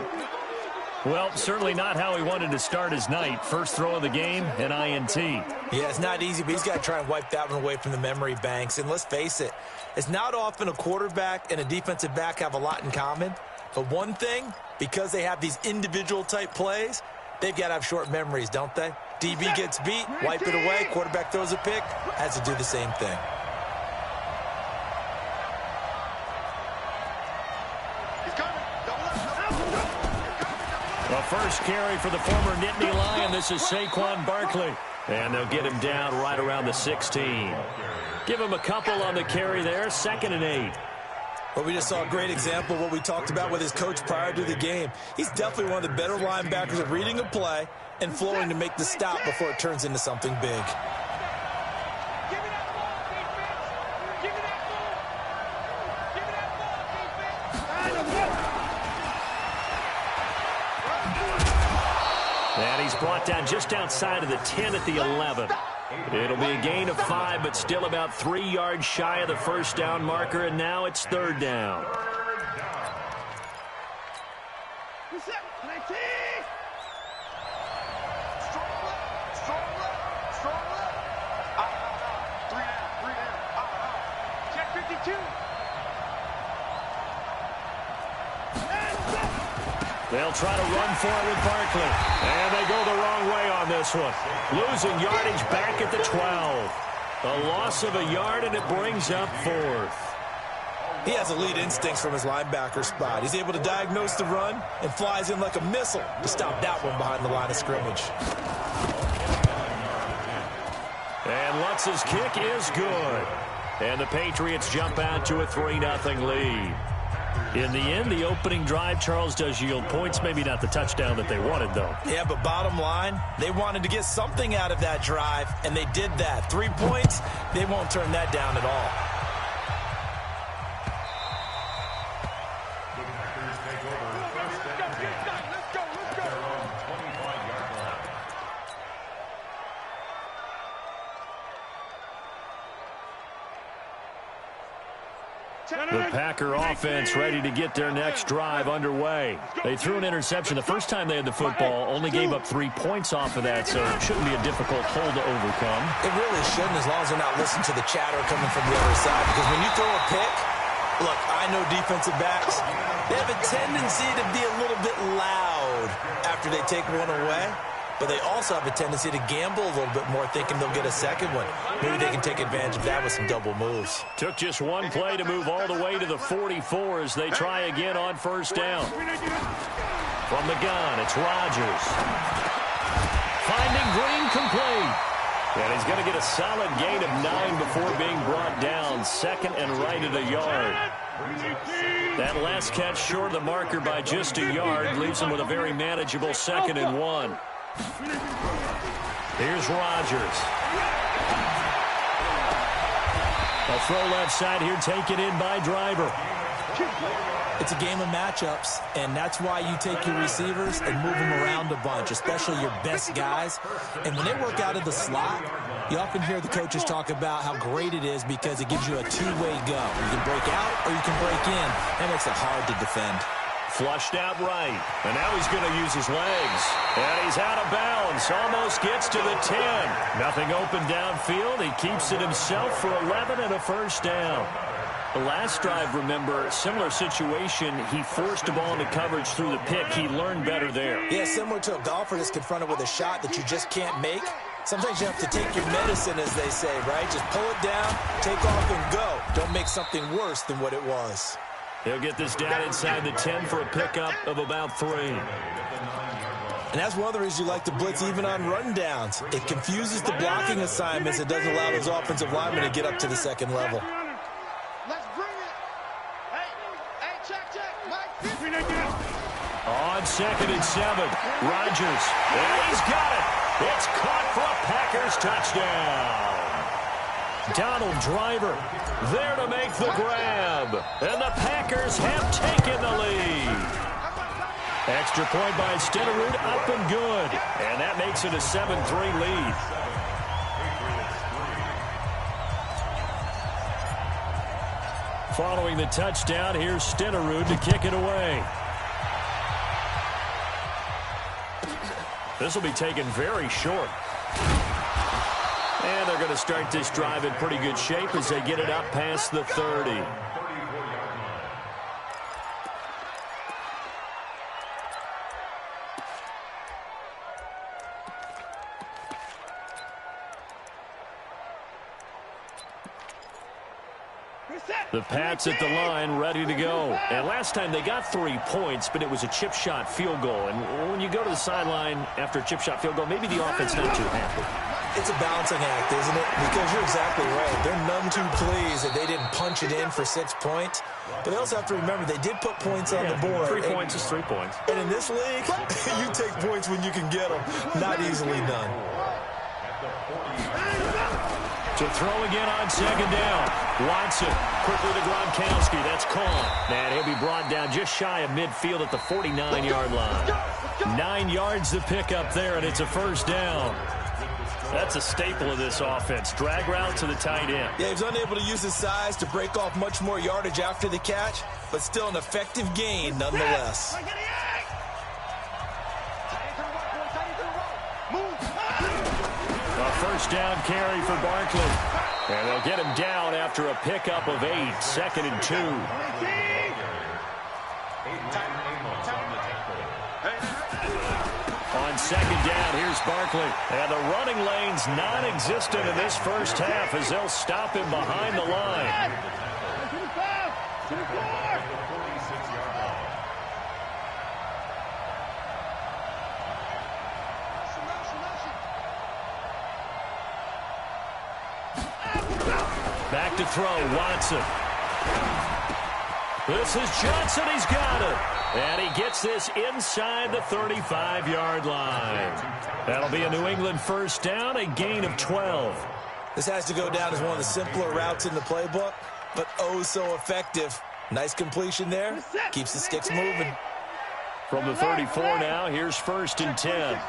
Well, certainly not how he wanted to start his night. First throw of the game, an INT. Yeah, it's not easy, but he's got to try and wipe that one away from the memory banks. And let's face it, it's not often a quarterback and a defensive back have a lot in common. But one thing, because they have these individual type plays, they've got to have short memories, don't they? DB gets beat, wipe it away, quarterback throws a pick, has to do the same thing. The first carry for the former Nittany Lion. This is Saquon Barkley. And they'll get him down right around the 16. Give him a couple on the carry there. 2nd and 8. Well, we just saw a great example of what we talked about with his coach prior to the game. He's definitely one of the better linebackers at reading a play and flowing to make the stop before it turns into something big. And he's brought down just outside of the 10 at the 11. It'll be a gain of 5, but still about 3 yards shy of the first down marker, and now it's 3rd down. Check 52. They'll try to run for it with Barkley. And they go the wrong way on this one. Losing yardage back at the 12. A loss of a yard, and it brings up 4th. He has elite instincts from his linebacker spot. He's able to diagnose the run and flies in like a missile to stop that one behind the line of scrimmage. And Lutz's kick is good. And the Patriots jump out to a 3-0 lead. In the end, the opening drive, Charles, does yield points. Maybe not the touchdown that they wanted, though. Yeah, but bottom line, they wanted to get something out of that drive, and they did that. 3 points, they won't turn that down at all. The Packers take over 1st and 10. At their own 25-yard line. The Packer offense ready to get their next drive underway. They threw an interception the first time they had the football, only gave up 3 points off of that, so it shouldn't be a difficult hole to overcome. It really shouldn't, as long as they're not listening to the chatter coming from the other side. Because when you throw a pick, look, I know defensive backs, they have a tendency to be a little bit loud after they take one away. but they also have a tendency to gamble a little bit more, thinking they'll get a second one. Maybe they can take advantage of that with some double moves. Took just one play to move all the way to the 44 as they try again on first down. From the gun, it's Rodgers. Finding Green complete. And he's going to get a solid gain of 9 before being brought down. Second and right at a yard. That last catch short of the marker by just a yard leaves him with a very manageable 2nd and 1. Here's Rodgers. A throw left side here taken in by Driver. It's a game of matchups, and that's why you take your receivers and move them around a bunch, especially your best guys. And when they work out of the slot, you often hear the coaches talk about how great it is because it gives you a two-way go. You can break out or you can break in. That makes it hard to defend. Flushed out right, and now he's going to use his legs. And he's out of bounds, almost gets to the 10. Nothing open downfield. He keeps it himself for 11 and a first down. The last drive, remember, similar situation. He forced a ball into coverage through the pick. He learned better there. Yeah, similar to a golfer that's confronted with a shot that you just can't make. Sometimes you have to take your medicine, as they say, right? Just pull it down, take off, and go. Don't make something worse than what it was. He'll get this down inside the 10 for a pickup of about 3. And that's one of the reasons you like to blitz even on rundowns. It confuses the blocking assignments. It doesn't allow those offensive linemen to get up to the second level. On 2nd and 7, Rodgers, and he's got it. It's caught for a Packers touchdown. Donald Driver there to make the grab, and the Packers have taken the lead. Extra point by Stenerud, up and good, and that makes it a 7-3 lead. Following the touchdown, here's Stenerud to kick it away. This will be taken very short. And they're going to start this drive in pretty good shape as they get it up past the 30. The Pats at the line, ready to go. And last time they got 3 points, but it was a chip shot field goal. And when you go to the sideline after a chip shot field goal, maybe the offense not too happy. It's a balancing act, isn't it? Because you're exactly right. They're none too pleased that they didn't punch it in for 6 points. But they also have to remember they did put points on the board. 3 points is 3 points. And in this league, you take points when you can get them. Not easily done. To throw again on 2nd down. Watson quickly to Gronkowski. That's caught. And he'll be brought down just shy of midfield at the 49-yard line. 9 yards to pick up there, and it's a first down. That's a staple of this offense. Drag route to the tight end. Yeah, he was unable to use his size to break off much more yardage after the catch, but still an effective gain nonetheless. A first down carry for Barkley. And they'll get him down after a pickup of 8. 2nd and 2. On 2nd down, here's Barkley. And the running lane's non-existent in this first half as they'll stop him behind the line. Back to throw, Watson. This is Johnson, he's got it. And he gets this inside the 35-yard line. That'll be a New England first down, a gain of 12. This has to go down as one of the simpler routes in the playbook, but oh so effective. Nice completion there. Keeps the sticks moving. From the 34 now, here's 1st and 10.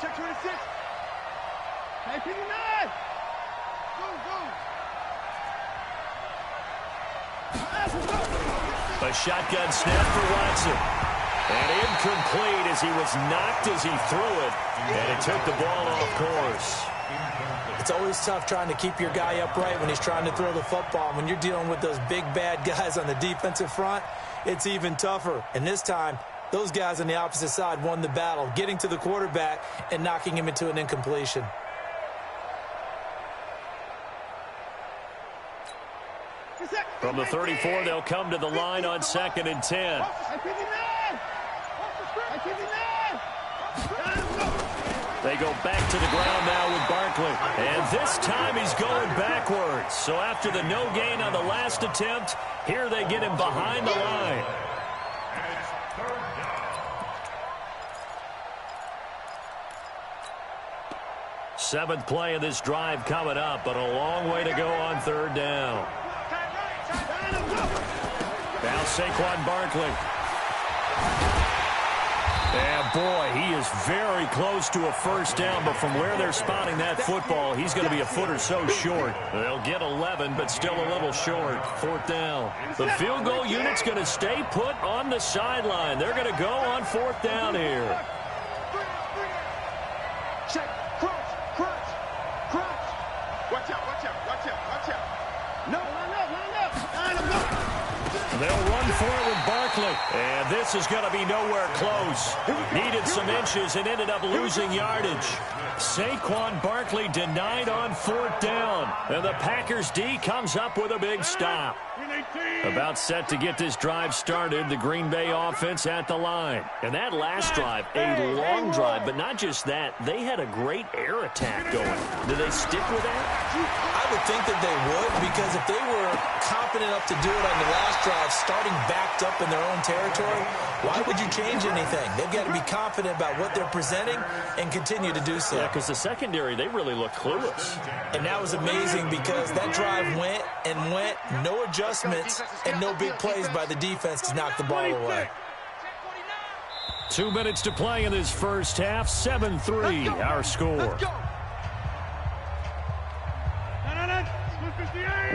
A shotgun snap for Watson. And incomplete as he was knocked as he threw it. And it took the ball off course. It's always tough trying to keep your guy upright when he's trying to throw the football. When you're dealing with those big, bad guys on the defensive front, it's even tougher. And this time, Those guys on the opposite side won the battle, getting to the quarterback and knocking him into an incompletion. From the 34, they'll come to the line on 2nd and 10. They go back to the ground now with Barkley. And this time he's going backwards. So after the no gain on the last attempt, here they get him behind the line. Seventh play of this drive coming up, but a long way to go on 3rd down. Now Saquon Barkley. And boy, he is very close to a first down, but from where they're spotting that football, he's going to be a foot or so short. They'll get 11, but still a little short. 4th down. The field goal unit's going to stay put on the sideline. They're going to go on 4th down here. Check. Crunch. Watch out. No, line up. They'll run for it with Barkley. And this is going to be nowhere close. Needed some inches and ended up losing yardage. Saquon Barkley denied on 4th down. And the Packers D comes up with a big stop. About set to get this drive started, the Green Bay offense at the line. And that last drive, a long drive, but not just that, they had a great air attack going. Do they stick with that? I would think that they would, because if they were confident enough to do it on the last drive, starting backed up in their own territory, why would you change anything? They've got to be confident about what they're presenting and continue to do so. Yeah, because the secondary, they really looked clueless. And that was amazing because that drive went, no adjustments, and no big plays by the defense to knock the ball away. 2 minutes to play in this first half. 7-3 our score.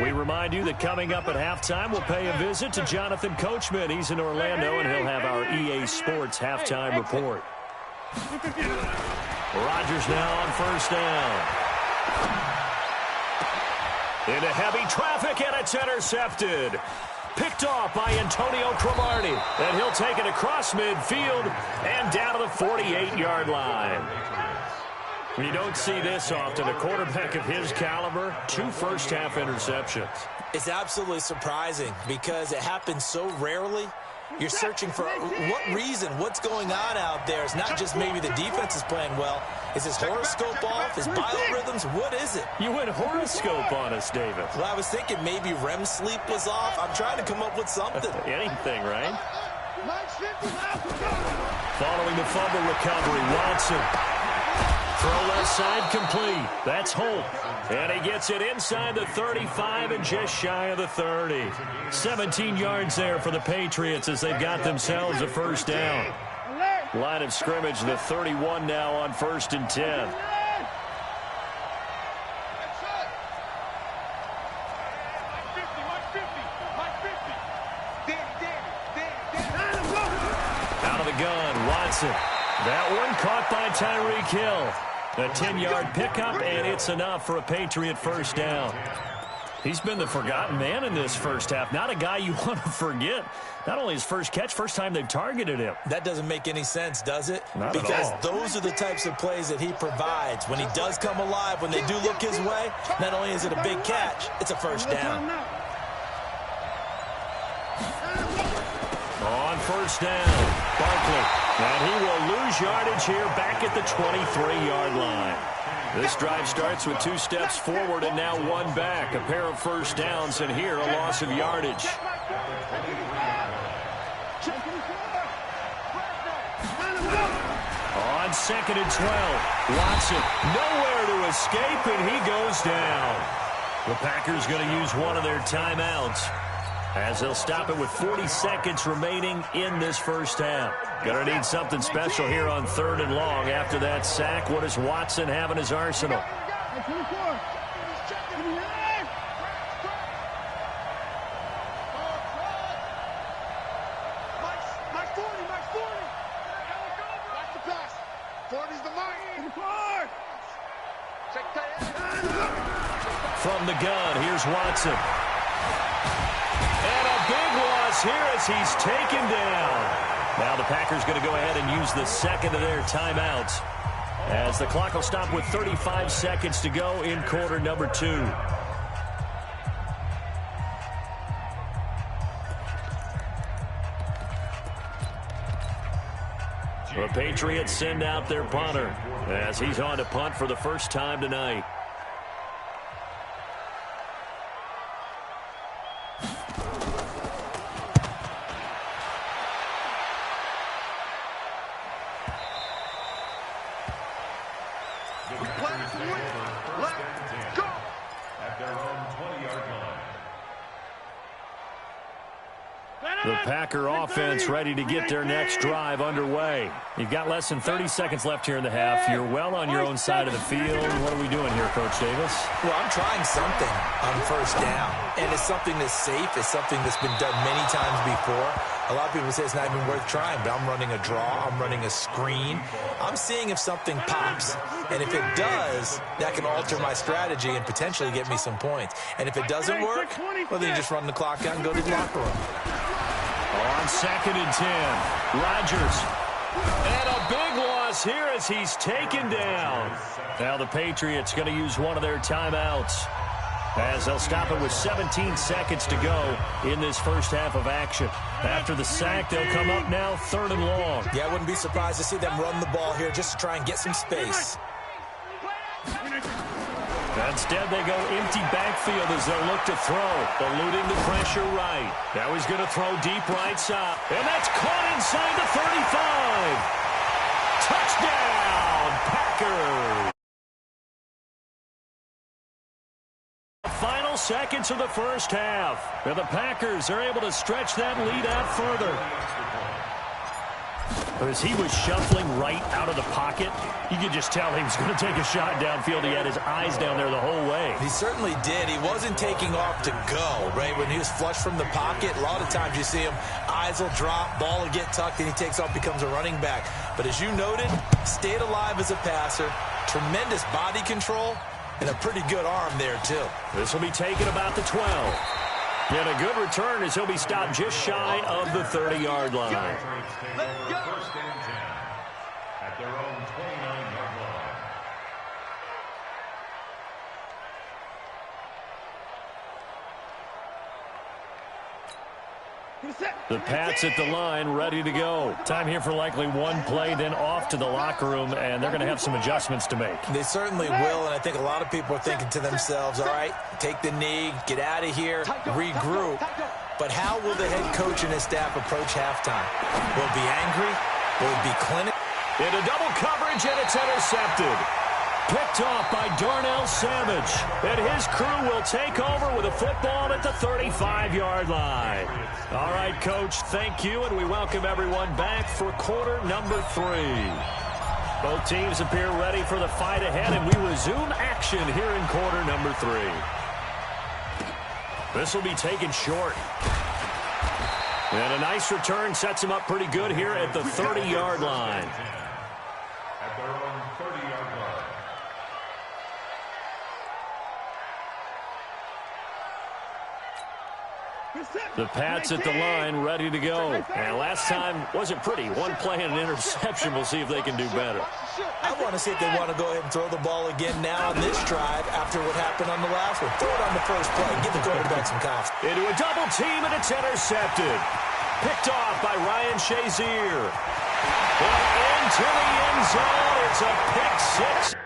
We remind you that coming up at halftime, we'll pay a visit to Jonathan Coachman. He's in Orlando, and he'll have our EA Sports halftime report. Rodgers now on 1st down. Into heavy traffic, and it's intercepted. Picked off by Antonio Cromartie. And he'll take it across midfield and down to the 48-yard line. You don't see this often. A quarterback of his caliber, 2 first-half interceptions. It's absolutely surprising because it happens so rarely. You're searching for what reason, what's going on out there. It's not just maybe the defense is playing well. Is his horoscope off? His biorhythms? What is it? You went horoscope on us, David. Well, I was thinking maybe REM sleep was off. I'm trying to come up with something. Anything, right? Following the fumble recovery, Watson. Throw left side complete. That's Holt. And he gets it inside the 35 and just shy of the 30. 17 yards there for the Patriots as they've got themselves a first down. Line of scrimmage, the 31 now on 1st and 10. Out of the gun, Watson. That one caught by Tyreek Hill. A 10-yard pickup, and it's enough for a Patriot first down. He's been the forgotten man in this first half. Not a guy you want to forget. Not only his first catch, first time they've targeted him. That doesn't make any sense, does it? Not because at all. Those are the types of plays that he provides. When he does come alive, when they do look his way, not only is it a big catch, it's a first down. On 1st down, Barkley. And he will lose yardage here back at the 23-yard line. This drive starts with 2 steps forward and now 1 back. A pair of first downs, and here a loss of yardage. On 2nd and 12, Watson nowhere to escape, and he goes down. The Packers going to use one of their timeouts as they'll stop it with 40 seconds remaining in this first half. Going to need something special here on 3rd and long after that sack. What does Watson have in his arsenal? From the gun, here's Watson. And a big loss here as he's taken down. Now the Packers going to go ahead and use the second of their timeouts, as the clock will stop with 35 seconds to go in quarter number 2. The Patriots send out their punter as he's on to punt for the first time tonight. The Packer offense ready to get their next drive underway. You've got less than 30 seconds left here in the half. You're well on your own side of the field. What are we doing here, Coach Davis? Well, I'm trying something on first down, and it's something that's safe. It's something that's been done many times before. A lot of people say it's not even worth trying, but I'm running a draw. I'm running a screen. I'm seeing if something pops, and if it does, that can alter my strategy and potentially get me some points. And if it doesn't work, well, then you just run the clock out and go to the locker room. On 2nd and 10, Rodgers. And a big loss here as he's taken down. Now the Patriots going to use one of their timeouts, as they'll stop it with 17 seconds to go in this first half of action. After the sack, they'll come up now 3rd and long. Yeah, I wouldn't be surprised to see them run the ball here just to try and get some space. Instead, they go empty backfield as they'll look to throw, eluding the pressure right. Now he's going to throw deep right side, and that's caught inside the 35. Touchdown, Packers! Final seconds of the first half, and the Packers are able to stretch that lead out further. As he was shuffling right out of the pocket, you could just tell he was going to take a shot downfield. He had his eyes down there the whole way. He certainly did. He wasn't taking off to go, right? When he was flush from the pocket, a lot of times you see him, eyes will drop, ball will get tucked, and he takes off, becomes a running back. But as you noted, stayed alive as a passer, tremendous body control, and a pretty good arm there, too. This will be taken about the 12. And a good return as he'll be stopped just shy of the 30-yard line. First and 10 at their own 29-yard line. The Pats at the line, ready to go. Time here for likely one play, then off to the locker room, and they're going to have some adjustments to make. They certainly will, and I think a lot of people are thinking to themselves, all right, take the knee, get out of here, regroup. But how will the head coach and his staff approach halftime? Will it be angry? Will it be clinical? Into double coverage, and it's intercepted. Picked off by Darnell Savage. And his crew will take over with a football at the 35-yard line. All right, Coach, thank you, and we welcome everyone back for quarter number 3. Both teams appear ready for the fight ahead, and we resume action here in quarter number 3. This will be taken short. And a nice return sets him up pretty good here at the 30-yard line. At their own 30-yard line. The Pats at the line, ready to go. And last time wasn't pretty. One play and an interception. We'll see if they can do better. I want to see if they want to go ahead and throw the ball again now on this drive after what happened on the last one. Throw it on the first play. Give the quarterback some confidence. Into a double team, and it's intercepted. Picked off by Ryan Shazier. And into the end zone. It's a pick six.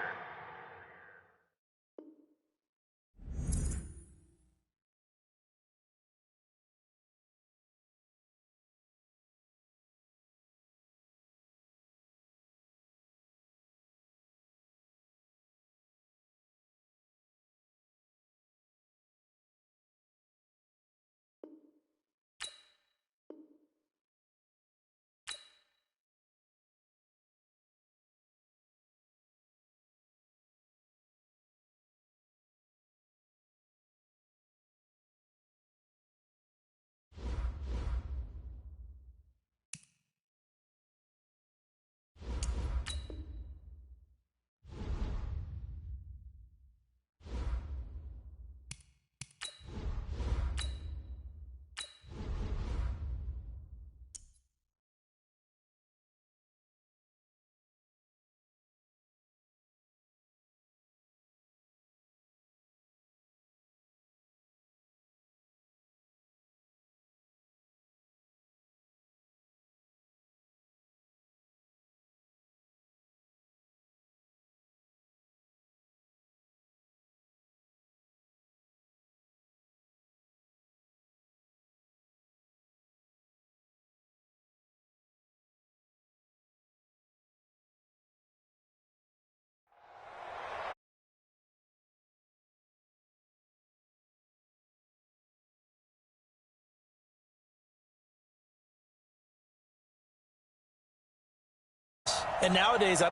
And nowadays, the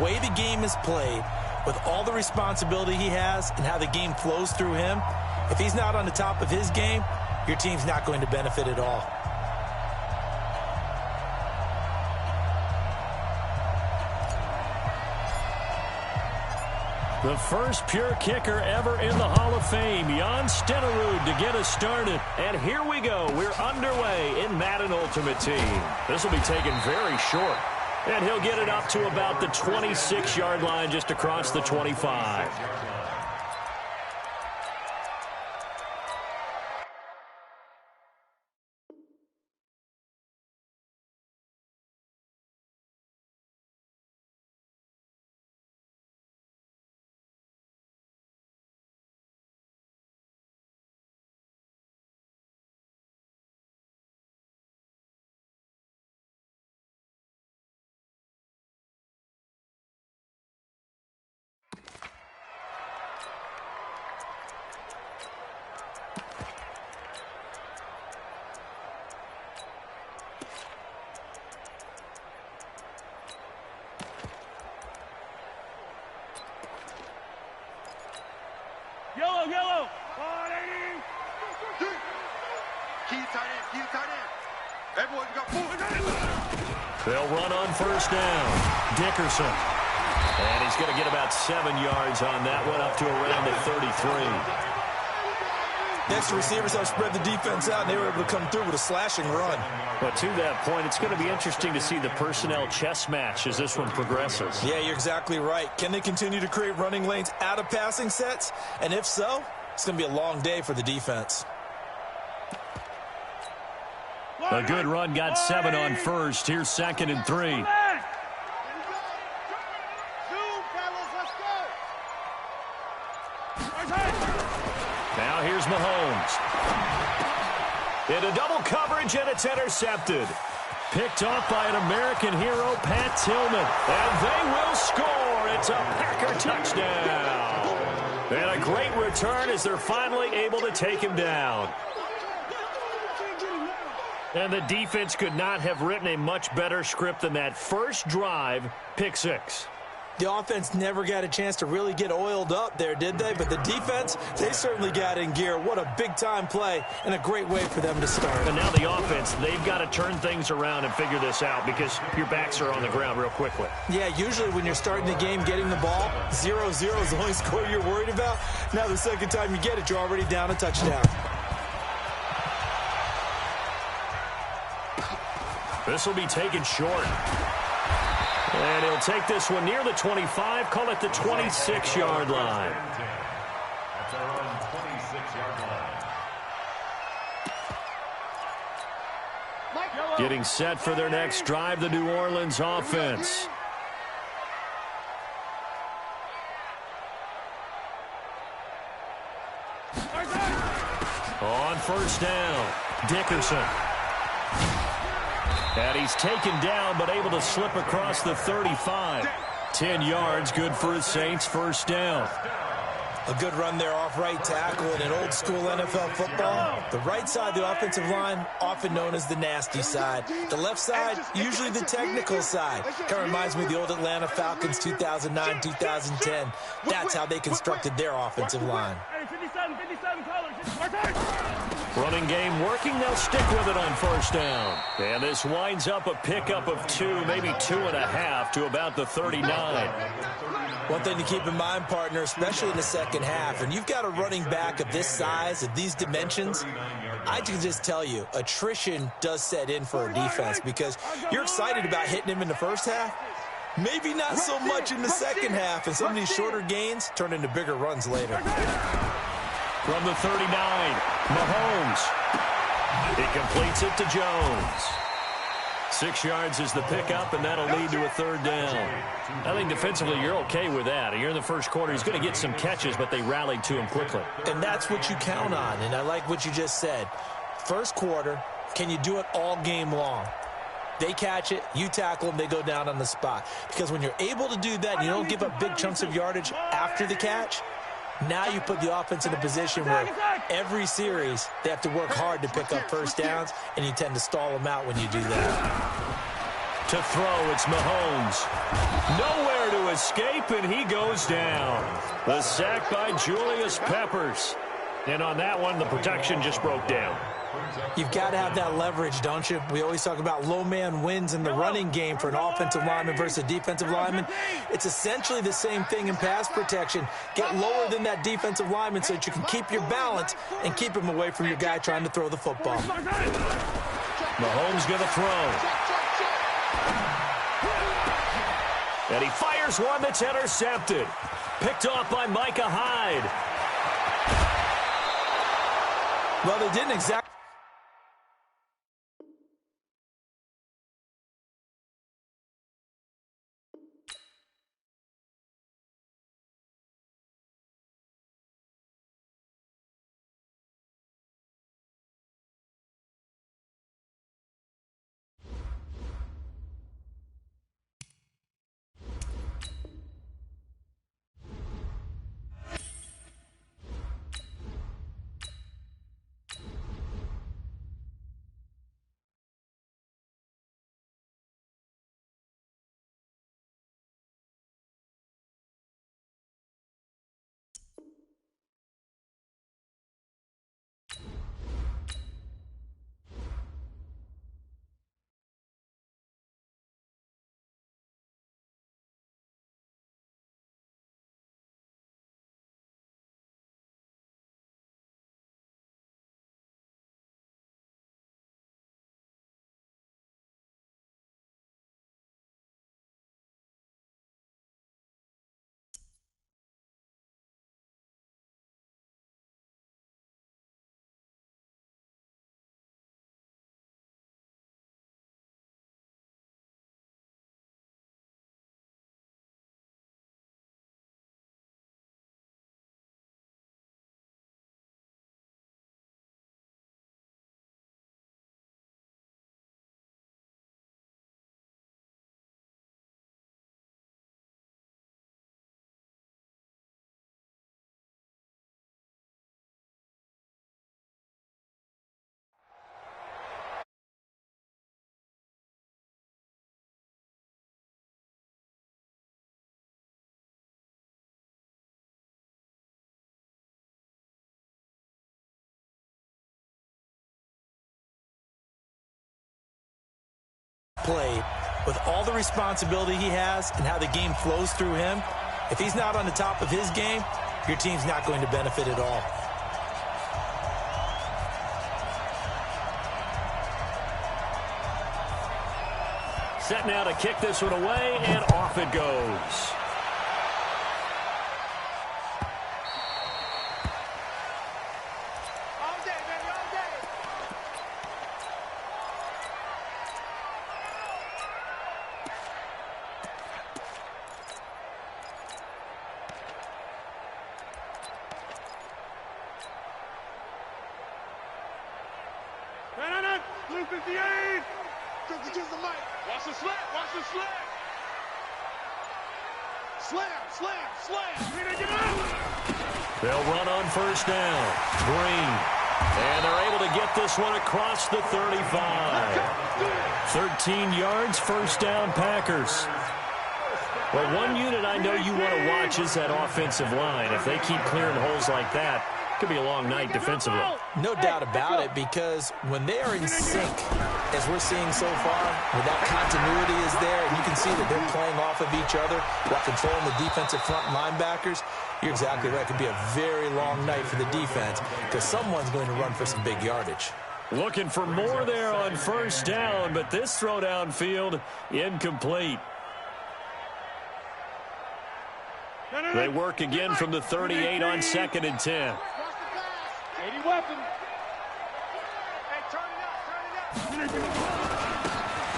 way the game is played, with all the responsibility he has and how the game flows through him, if he's not on the top of his game, your team's not going to benefit at all. The first pure kicker ever in the Hall of Fame, Jan Stenerud, to get us started. And here we go. We're underway in Madden Ultimate Team. This will be taken very short. And he'll get it up to about the 26-yard line, just across the 25. Yellow. 180. Key tight end. Everyone's got full. They'll run on first down. Dickerson. And he's going to get about 7 yards on that one, up to around the 33. Next, the receivers help spread the defense out, and they were able to come through with a slashing run. But to that point, it's going to be interesting to see the personnel chess match as this one progresses. Yeah, you're exactly right. Can they continue to create running lanes out of passing sets? And if so, it's going to be a long day for the defense. A good run, got 7 on first. Here's 2nd and 3. Now here's Mahomes. Into double coverage, and it's intercepted. Picked off by an American hero, Pat Tillman. And they will score. It's a Packer touchdown. And a great return as they're finally able to take him down. And the defense could not have written a much better script than that first drive, pick 6. The offense never got a chance to really get oiled up there, did they? But the defense, they certainly got in gear. What a big-time play and a great way for them to start. And now the offense, they've got to turn things around and figure this out because your backs are on the ground real quickly. Yeah, usually when you're starting the game getting the ball, 0-0 is the only score you're worried about. Now the second time you get it, you're already down a touchdown. This will be taken short. And he'll take this one near the 25, call it the 26-yard line. That's our own 26-yard line. Getting set for their next drive, the New Orleans offense. On first down, Dickerson. And he's taken down, but able to slip across the 35. 10 yards, good for his Saints, first down. A good run there off right tackle in an old-school NFL football. The right side of the offensive line, often known as the nasty side. The left side, usually the technical side. Kind of reminds me of the old Atlanta Falcons 2009, 2010. That's how they constructed their offensive line. 57 colors. Running game working, they'll stick with it on first down. And this winds up a pickup of 2, maybe 2.5 to about the 39. One thing to keep in mind, partner, especially in the second half, and you've got a running back of this size, of these dimensions, I can just tell you, attrition does set in for a defense because you're excited about hitting him in the first half. Maybe not so much in the second half, and some of these shorter gains turn into bigger runs later. From the 39, Mahomes. He completes it to Jones. 6 yards is the pickup, and that'll lead to a third down. I think defensively you're okay with that. You're in the first quarter. He's going to get some catches, but they rallied to him quickly. And that's what you count on, and I like what you just said. First quarter, can you do it all game long? They catch it, you tackle them, they go down on the spot. Because when you're able to do that and you don't give up big chunks of yardage after the catch, Now you put the offense in a position where every series they have to work hard to pick up first downs, and you tend to stall them out when you do that. To throw, it's Mahomes. Nowhere to escape, and he goes down. The sack by Julius Peppers. And on that one, the protection just broke down. You've got to have that leverage, don't you? We always talk about low man wins in the running game for an offensive lineman versus a defensive lineman. It's essentially the same thing in pass protection. Get lower than that defensive lineman so that you can keep your balance and keep him away from your guy trying to throw the football. Mahomes going to throw. And he fires one that's intercepted. Picked off by Micah Hyde. Well, they didn't exactly. Played with all the responsibility he has and how the game flows through him. If he's not on the top of his game, your team's not going to benefit at all. Set now to kick this one away, and off it goes. Blue 58! Took it to the mic. Watch the slam, watch the slam. Slam. Get out. They'll run on first down. Green. And they're able to get this one across the 35. 13 yards, first down, Packers. Well, one unit I know you want to watch is that offensive line. If they keep clearing holes like that, it could be a long night defensively. No doubt about it, because when they are in sync, as we're seeing so far, when that continuity is there, and you can see that they're playing off of each other while controlling the defensive front linebackers, you're exactly right. It could be a very long night for the defense because someone's going to run for some big yardage. Looking for more there on first down, but this throw downfield incomplete. They work again from the 38 on 2nd and 10. 80 weapon. Hey, turn it up.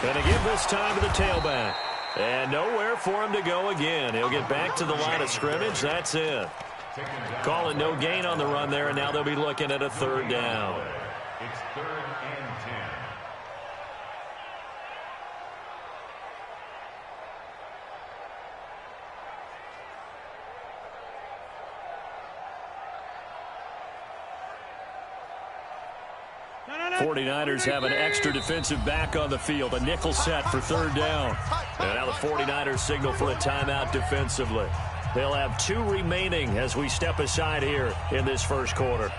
Going to give this time to the tailback. And nowhere for him to go again. He'll get back to the line of scrimmage. That's it. Call it no gain on the run there, and now they'll be looking at a third down. It's 3rd and 10. 49ers have an extra defensive back on the field. A nickel set for third down. And now the 49ers signal for a timeout defensively. They'll have 2 remaining as we step aside here in this first quarter.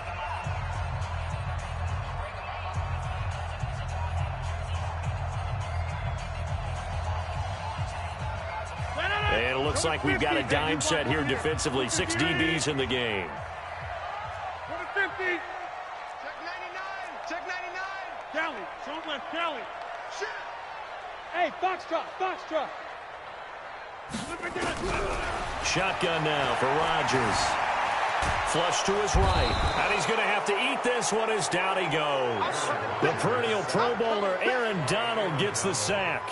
And it looks like we've got a dime set here defensively. 6 DBs in the game. Check 99. Check 99. Kelly. Don't left Kelly. Shit. Hey, Foxtrot. Foxtrot. Shotgun now for Rodgers. Flush to his right. And he's going to have to eat this one as down he goes. The perennial Pro Bowler Aaron Donald gets the sack.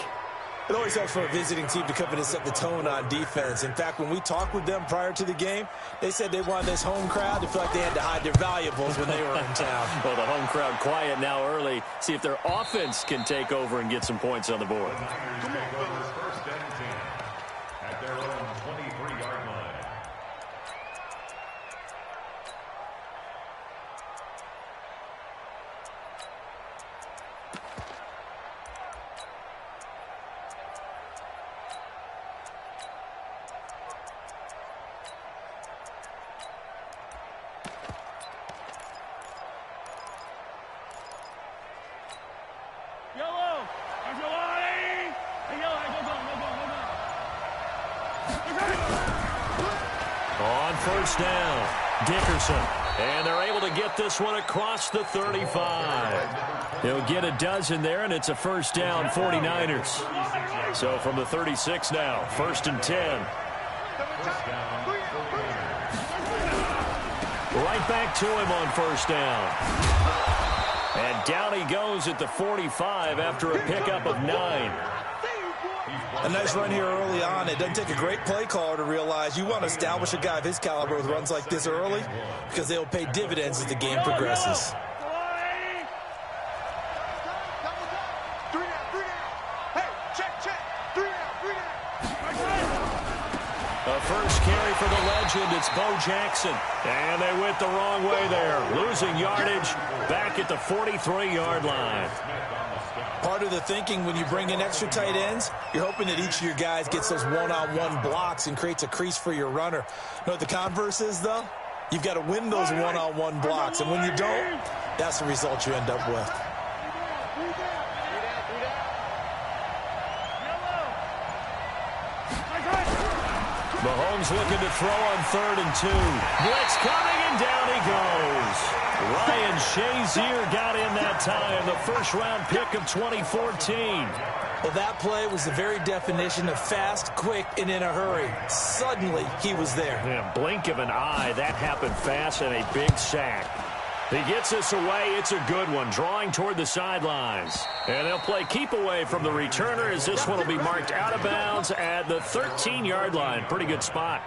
It always helps for a visiting team to come in and set the tone on defense. In fact, when we talked with them prior to the game, they said they wanted this home crowd to feel like they had to hide their valuables when they were in town. Well, the home crowd quiet now early. See if their offense can take over and get some points on the board. Come on, fellas. First and 10 at their own 23-yard line. On first down, Dickerson. And they're able to get this one across the 35. He'll get a dozen there, and it's a first down, 49ers. So from the 36 now, first and 10. Right back to him on first down. And down he goes at the 45 after a pickup of 9. A nice run here early on. It doesn't take a great play caller to realize you want to establish a guy of his caliber with runs like this early because they'll pay dividends as the game progresses. A first carry for the legend. It's Bo Jackson. And they went the wrong way there. Losing yardage back at the 43-yard line. Part of the thinking when you bring in extra tight ends, you're hoping that each of your guys gets those one-on-one blocks and creates a crease for your runner. You know what the converse is, though? You've got to win those one-on-one blocks, and when you don't, that's the result you end up with. Mahomes looking to throw on 3rd and 2. Blitz coming, and down he goes. Ryan Shazier got in that time, the first-round pick of 2014. Well, that play was the very definition of fast, quick, and in a hurry. Suddenly, he was there. Yeah, blink of an eye, that happened fast, and a big sack. He gets this away. It's a good one, drawing toward the sidelines. And they'll play keep away from the returner as this one will be marked out of bounds at the 13-yard line. Pretty good spot.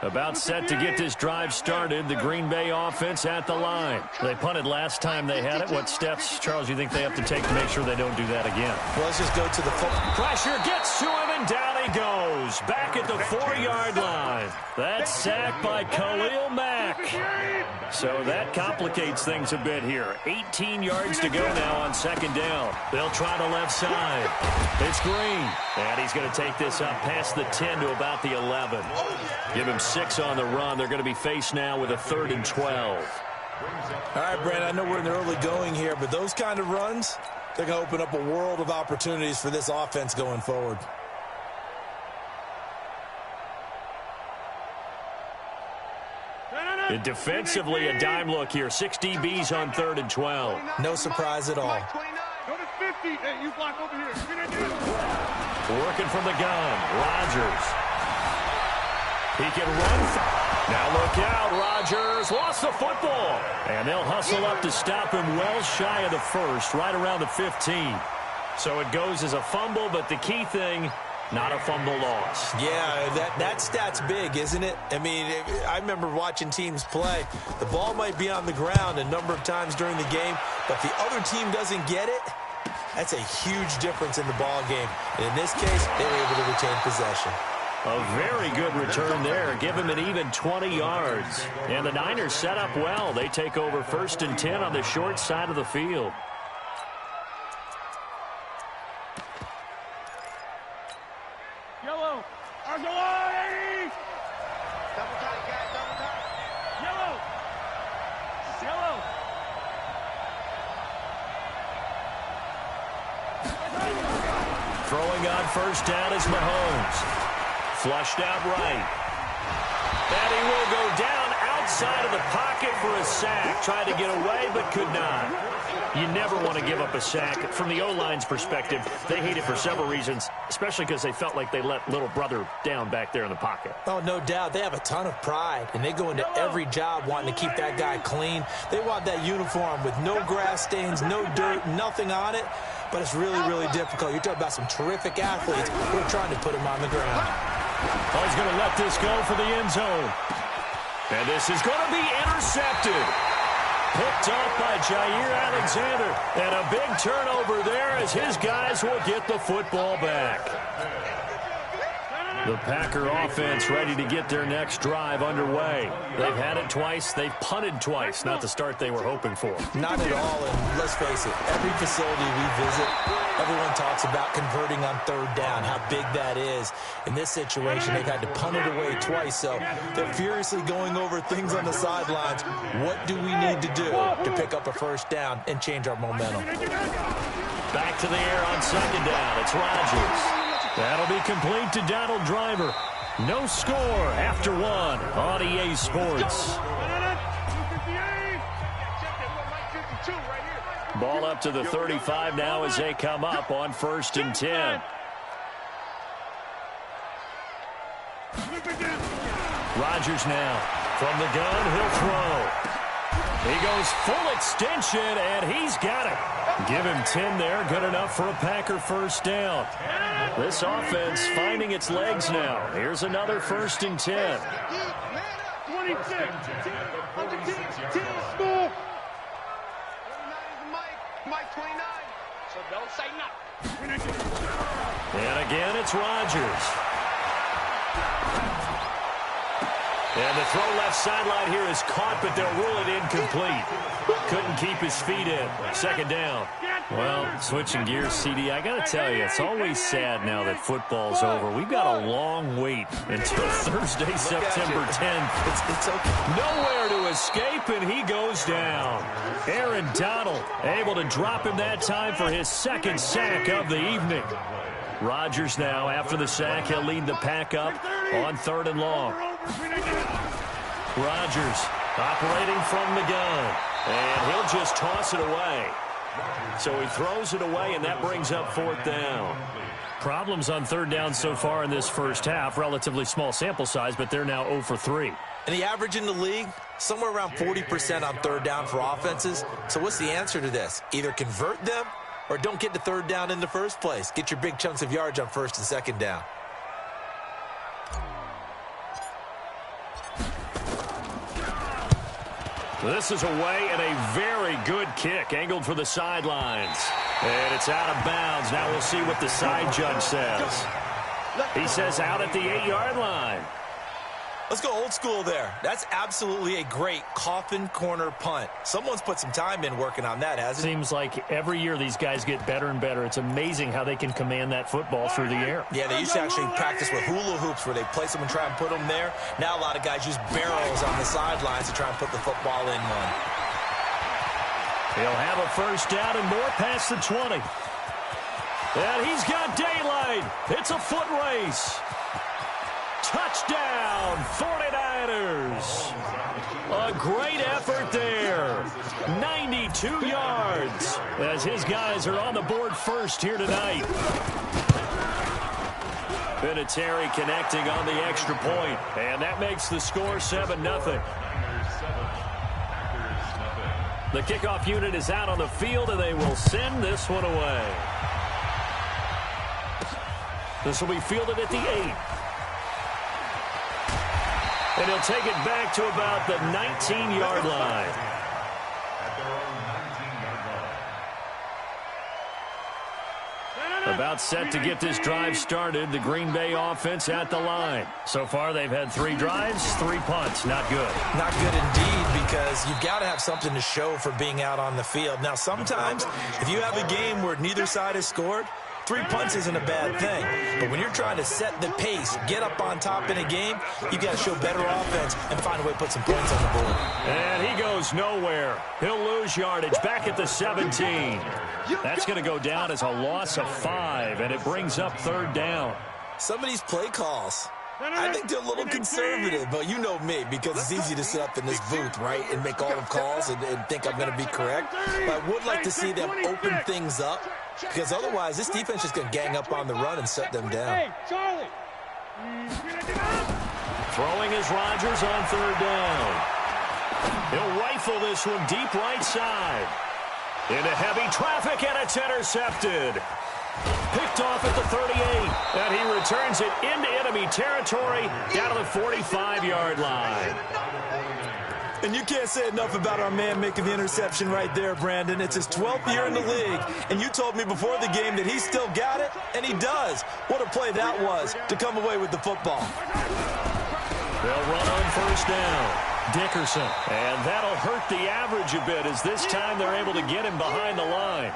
About set to get this drive started. The Green Bay offense at the line. They punted last time they had it. What steps, Charles, you think they have to take to make sure they don't do that again? Well, let's just go to the pressure gets to him, and down he goes. Back at the 4-yard line. That's sacked by Khalil Mack. So that complicates things a bit here. 18 yards to go now on second down. They'll try the left side. It's Green. And he's going to take this up past the 10 to about the 11. Give him 6 on the run. They're going to be faced now with a 3rd and 12. All right, Brent, I know we're in the early going here, but those kind of runs, they're going to open up a world of opportunities for this offense going forward. And defensively, a dime look here. 6 DBs on 3rd and 12. No surprise at all. Go to 50. Hey, you block over here. Working from the gun. Rodgers. He can run. Now look out. Rodgers lost the football. And they'll hustle up to stop him well shy of the first, right around the 15. So it goes as a fumble, but the key thing, not a fumble loss. Yeah, that stat's big, isn't it? I mean, I remember watching teams play. The ball might be on the ground a number of times during the game, but if the other team doesn't get it, that's a huge difference in the ball game. And in this case, they were able to retain possession. A very good return there. Give him an even 20 yards. And the Niners set up well. They take over 1st and 10 on the short side of the field. Yellow. Argolay! Double tight, guys. Double tight. Yellow. Yellow. Throwing on 1st down is Mahomes. Flushed out right. And he will go down outside of the pocket for a sack. Tried to get away, but could not. You never want to give up a sack. From the O-line's perspective, they hate it for several reasons, especially because they felt like they let little brother down back there in the pocket. Oh, no doubt. They have a ton of pride, and they go into every job wanting to keep that guy clean. They want that uniform with no grass stains, no dirt, nothing on it. But it's really, really difficult. You're talking about some terrific athletes who are trying to put him on the ground. Oh, he's going to let this go for the end zone. And this is going to be intercepted. Picked off by Jair Alexander. And a big turnover there as his guys will get the football back. The Packer offense ready to get their next drive underway. They've had it twice. They've punted twice. Not the start they were hoping for. Not at all, and let's face it, every facility we visit, everyone talks about converting on 3rd down, how big that is. In this situation, they've had to punt it away twice, so they're furiously going over things on the sidelines. What do we need to do to pick up a 1st down and change our momentum? Back to the air on 2nd down. It's Rodgers. That'll be complete to Donald Driver. No score after 1 on EA Sports. Ball up to the 35 now as they come up on 1st and 10. Rodgers now from the gun. He'll throw. He goes full extension, and he's got it. Give him 10 there. Good enough for a Packer 1st down. This offense finding its legs now. Here's another 1st and 10. 26. School. 29 is Mike 29. So don't say nothing. And again, it's Rodgers. And the throw left sideline here is caught, but they'll rule it incomplete. Couldn't keep his feet in. 2nd down. Well, switching gears, CD, I got to tell you, it's always sad now that football's over. We've got a long wait until Thursday, September 10th. It's okay. Nowhere to escape, and he goes down. Aaron Donald able to drop him that time for his 2nd sack of the evening. Rodgers now, after the sack, he'll lead the pack up on 3rd and long. Rodgers operating from the gun, and he'll just toss it away. So he throws it away, and that brings up 4th down. Problems on 3rd down so far in this 1st half. Relatively small sample size, but they're now 0 for 3. And the average in the league, somewhere around 40% on 3rd down for offenses. So what's the answer to this? Either convert them or don't get to 3rd down in the first place. Get your big chunks of yards on 1st and 2nd down. This is away, and a very good kick angled for the sidelines. And it's out of bounds. Now we'll see what the side judge says. He says out at the 8-yard line. Let's go old school there. That's absolutely a great coffin corner punt. Someone's put some time in working on that, hasn't it? Seems like every year these guys get better and better. It's amazing how they can command that football through the air. Yeah, they used to actually practice with hula hoops where they place them and try and put them there. Now a lot of guys use barrels on the sidelines to try and put the football in one. He'll have a 1st down and more past the 20. And he's got daylight. It's a foot race. Touchdown, 49ers. A great effort there. 92 yards as his guys are on the board first here tonight. Vinatieri connecting on the extra point, and that makes the score 7-0. The kickoff unit is out on the field, and they will send this one away. This will be fielded at the 8. And he'll take it back to about the 19-yard line. A About set to get this drive started. The Green Bay offense at the line. So far, they've had 3 drives, 3 punts. Not good. Not good indeed, because you've got to have something to show for being out on the field. Now, sometimes, if you have a game where neither side has scored, 3 punts isn't a bad thing. But when you're trying to set the pace, get up on top in a game, you've got to show better offense and find a way to put some points on the board. And he goes nowhere. He'll lose yardage back at the 17. That's going to go down as a loss of 5, and it brings up 3rd down. Some of these play calls, I think they're a little conservative, but you know me, because it's easy to sit up in this booth, right, and make all the calls and think I'm going to be correct. But I would like to see them open things up, because otherwise this defense is going to gang up on the run and shut them down. Hey, Charlie. Throwing is Rodgers on 3rd down. He'll rifle this one deep right side. Into heavy traffic, and it's intercepted. Picked off at the 38, and he returns it into enemy territory down to the 45-yard line. And you can't say enough about our man making the interception right there, Brandon. It's his 12th year in the league, and you told me before the game that he still got it, and he does. What a play that was to come away with the football. They'll run on 1st down. Dickerson, and that'll hurt the average a bit, as this time they're able to get him behind the line.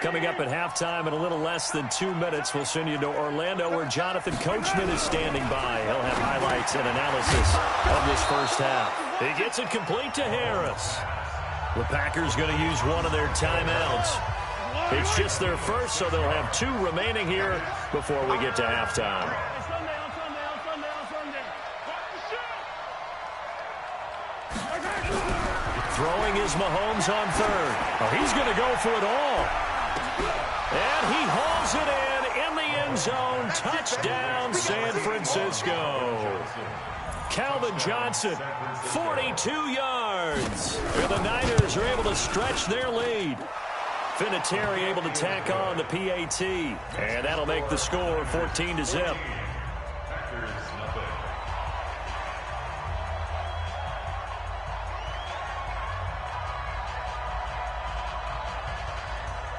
Coming up at halftime in a little less than 2 minutes, we'll send you to Orlando, where Jonathan Coachman is standing by. He'll have highlights and analysis of this first half. He gets it complete to Harris. The Packers going to use one of their timeouts. It's just their first, so they'll have 2 remaining here before we get to halftime. Throwing is Mahomes on 3rd. Oh, he's going to go for it all. And he hauls it in the end zone. Touchdown, San Francisco. Calvin Johnson, 42 yards. And the Niners are able to stretch their lead. Vinatieri able to tack on the PAT. And that'll make the score 14-0.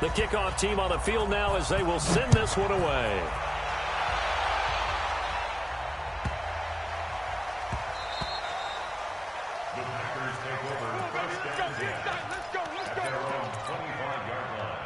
The kickoff team on the field now, as they will send this one away. The Packers take over 1st down 10 at their own 25-yard line.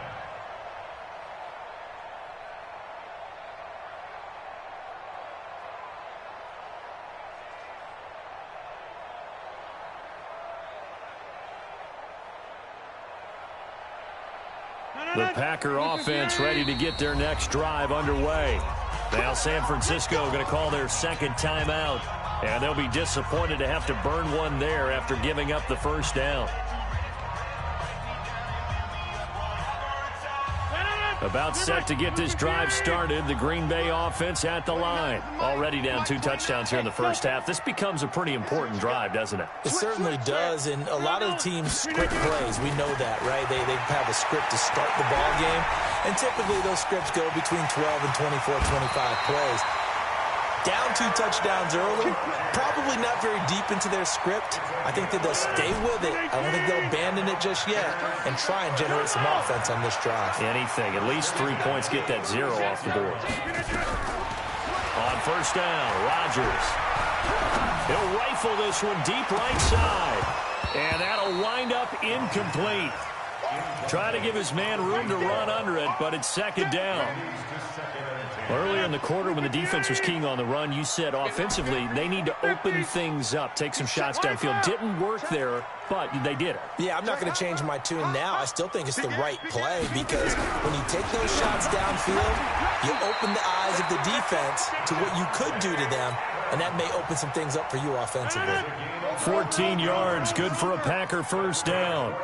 The Packer offense ready to get their next drive underway. Now San Francisco going to call their 2nd timeout, and they'll be disappointed to have to burn one there after giving up the 1st down. About set to get this drive started. The Green Bay offense at the line. Already down 2 touchdowns here in the first half. This becomes a pretty important drive, doesn't it? It certainly does, and a lot of the teams script plays. We know that, right? They have a script to start the ball game, and typically those scripts go between 12 and 24, 25 plays. Down 2 touchdowns early, probably not very deep into their script. I think that they'll stay with it. I don't think they'll abandon it just yet and try and generate some offense on this drive. Anything. At least 3 points, get that 0 off the board. On 1st down, Rodgers. He'll rifle this one deep right side. And that'll wind up incomplete. Try to give his man room to run under it, but it's 2nd down. Earlier in the quarter, when the defense was keying on the run, you said offensively they need to open things up, take some shots downfield. Didn't work there, but they did it. Yeah, I'm not going to change my tune now. I still think it's the right play, because when you take those shots downfield, you open the eyes of the defense to what you could do to them, and that may open some things up for you offensively. 14 yards, good for a Packer 1st down.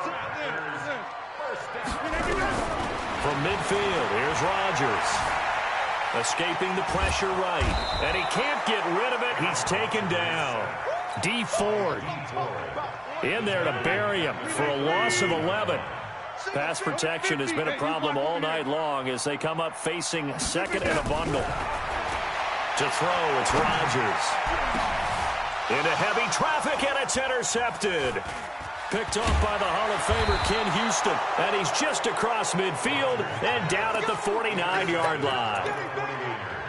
From midfield, here's Rodgers. Escaping the pressure right. And he can't get rid of it. He's taken down. D. Ford in there to bury him for a loss of 11. Pass protection has been a problem all night long as they come up facing second and a bundle. To throw, it's Rodgers. Into heavy traffic, and it's intercepted. Picked off by the Hall of Famer Ken Houston. And he's just across midfield and down at the 49-yard line.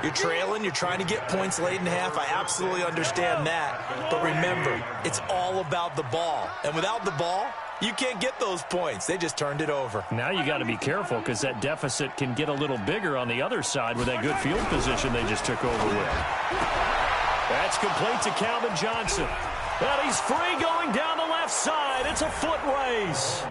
You're trailing, you're trying to get points late in half. I absolutely understand that. But remember, it's all about the ball. And without the ball, you can't get those points. They just turned it over. Now you got to be careful because that deficit can get a little bigger on the other side with that good field position they just took over with. That's complete to Calvin Johnson. And he's free going down the left side. It's a foot race.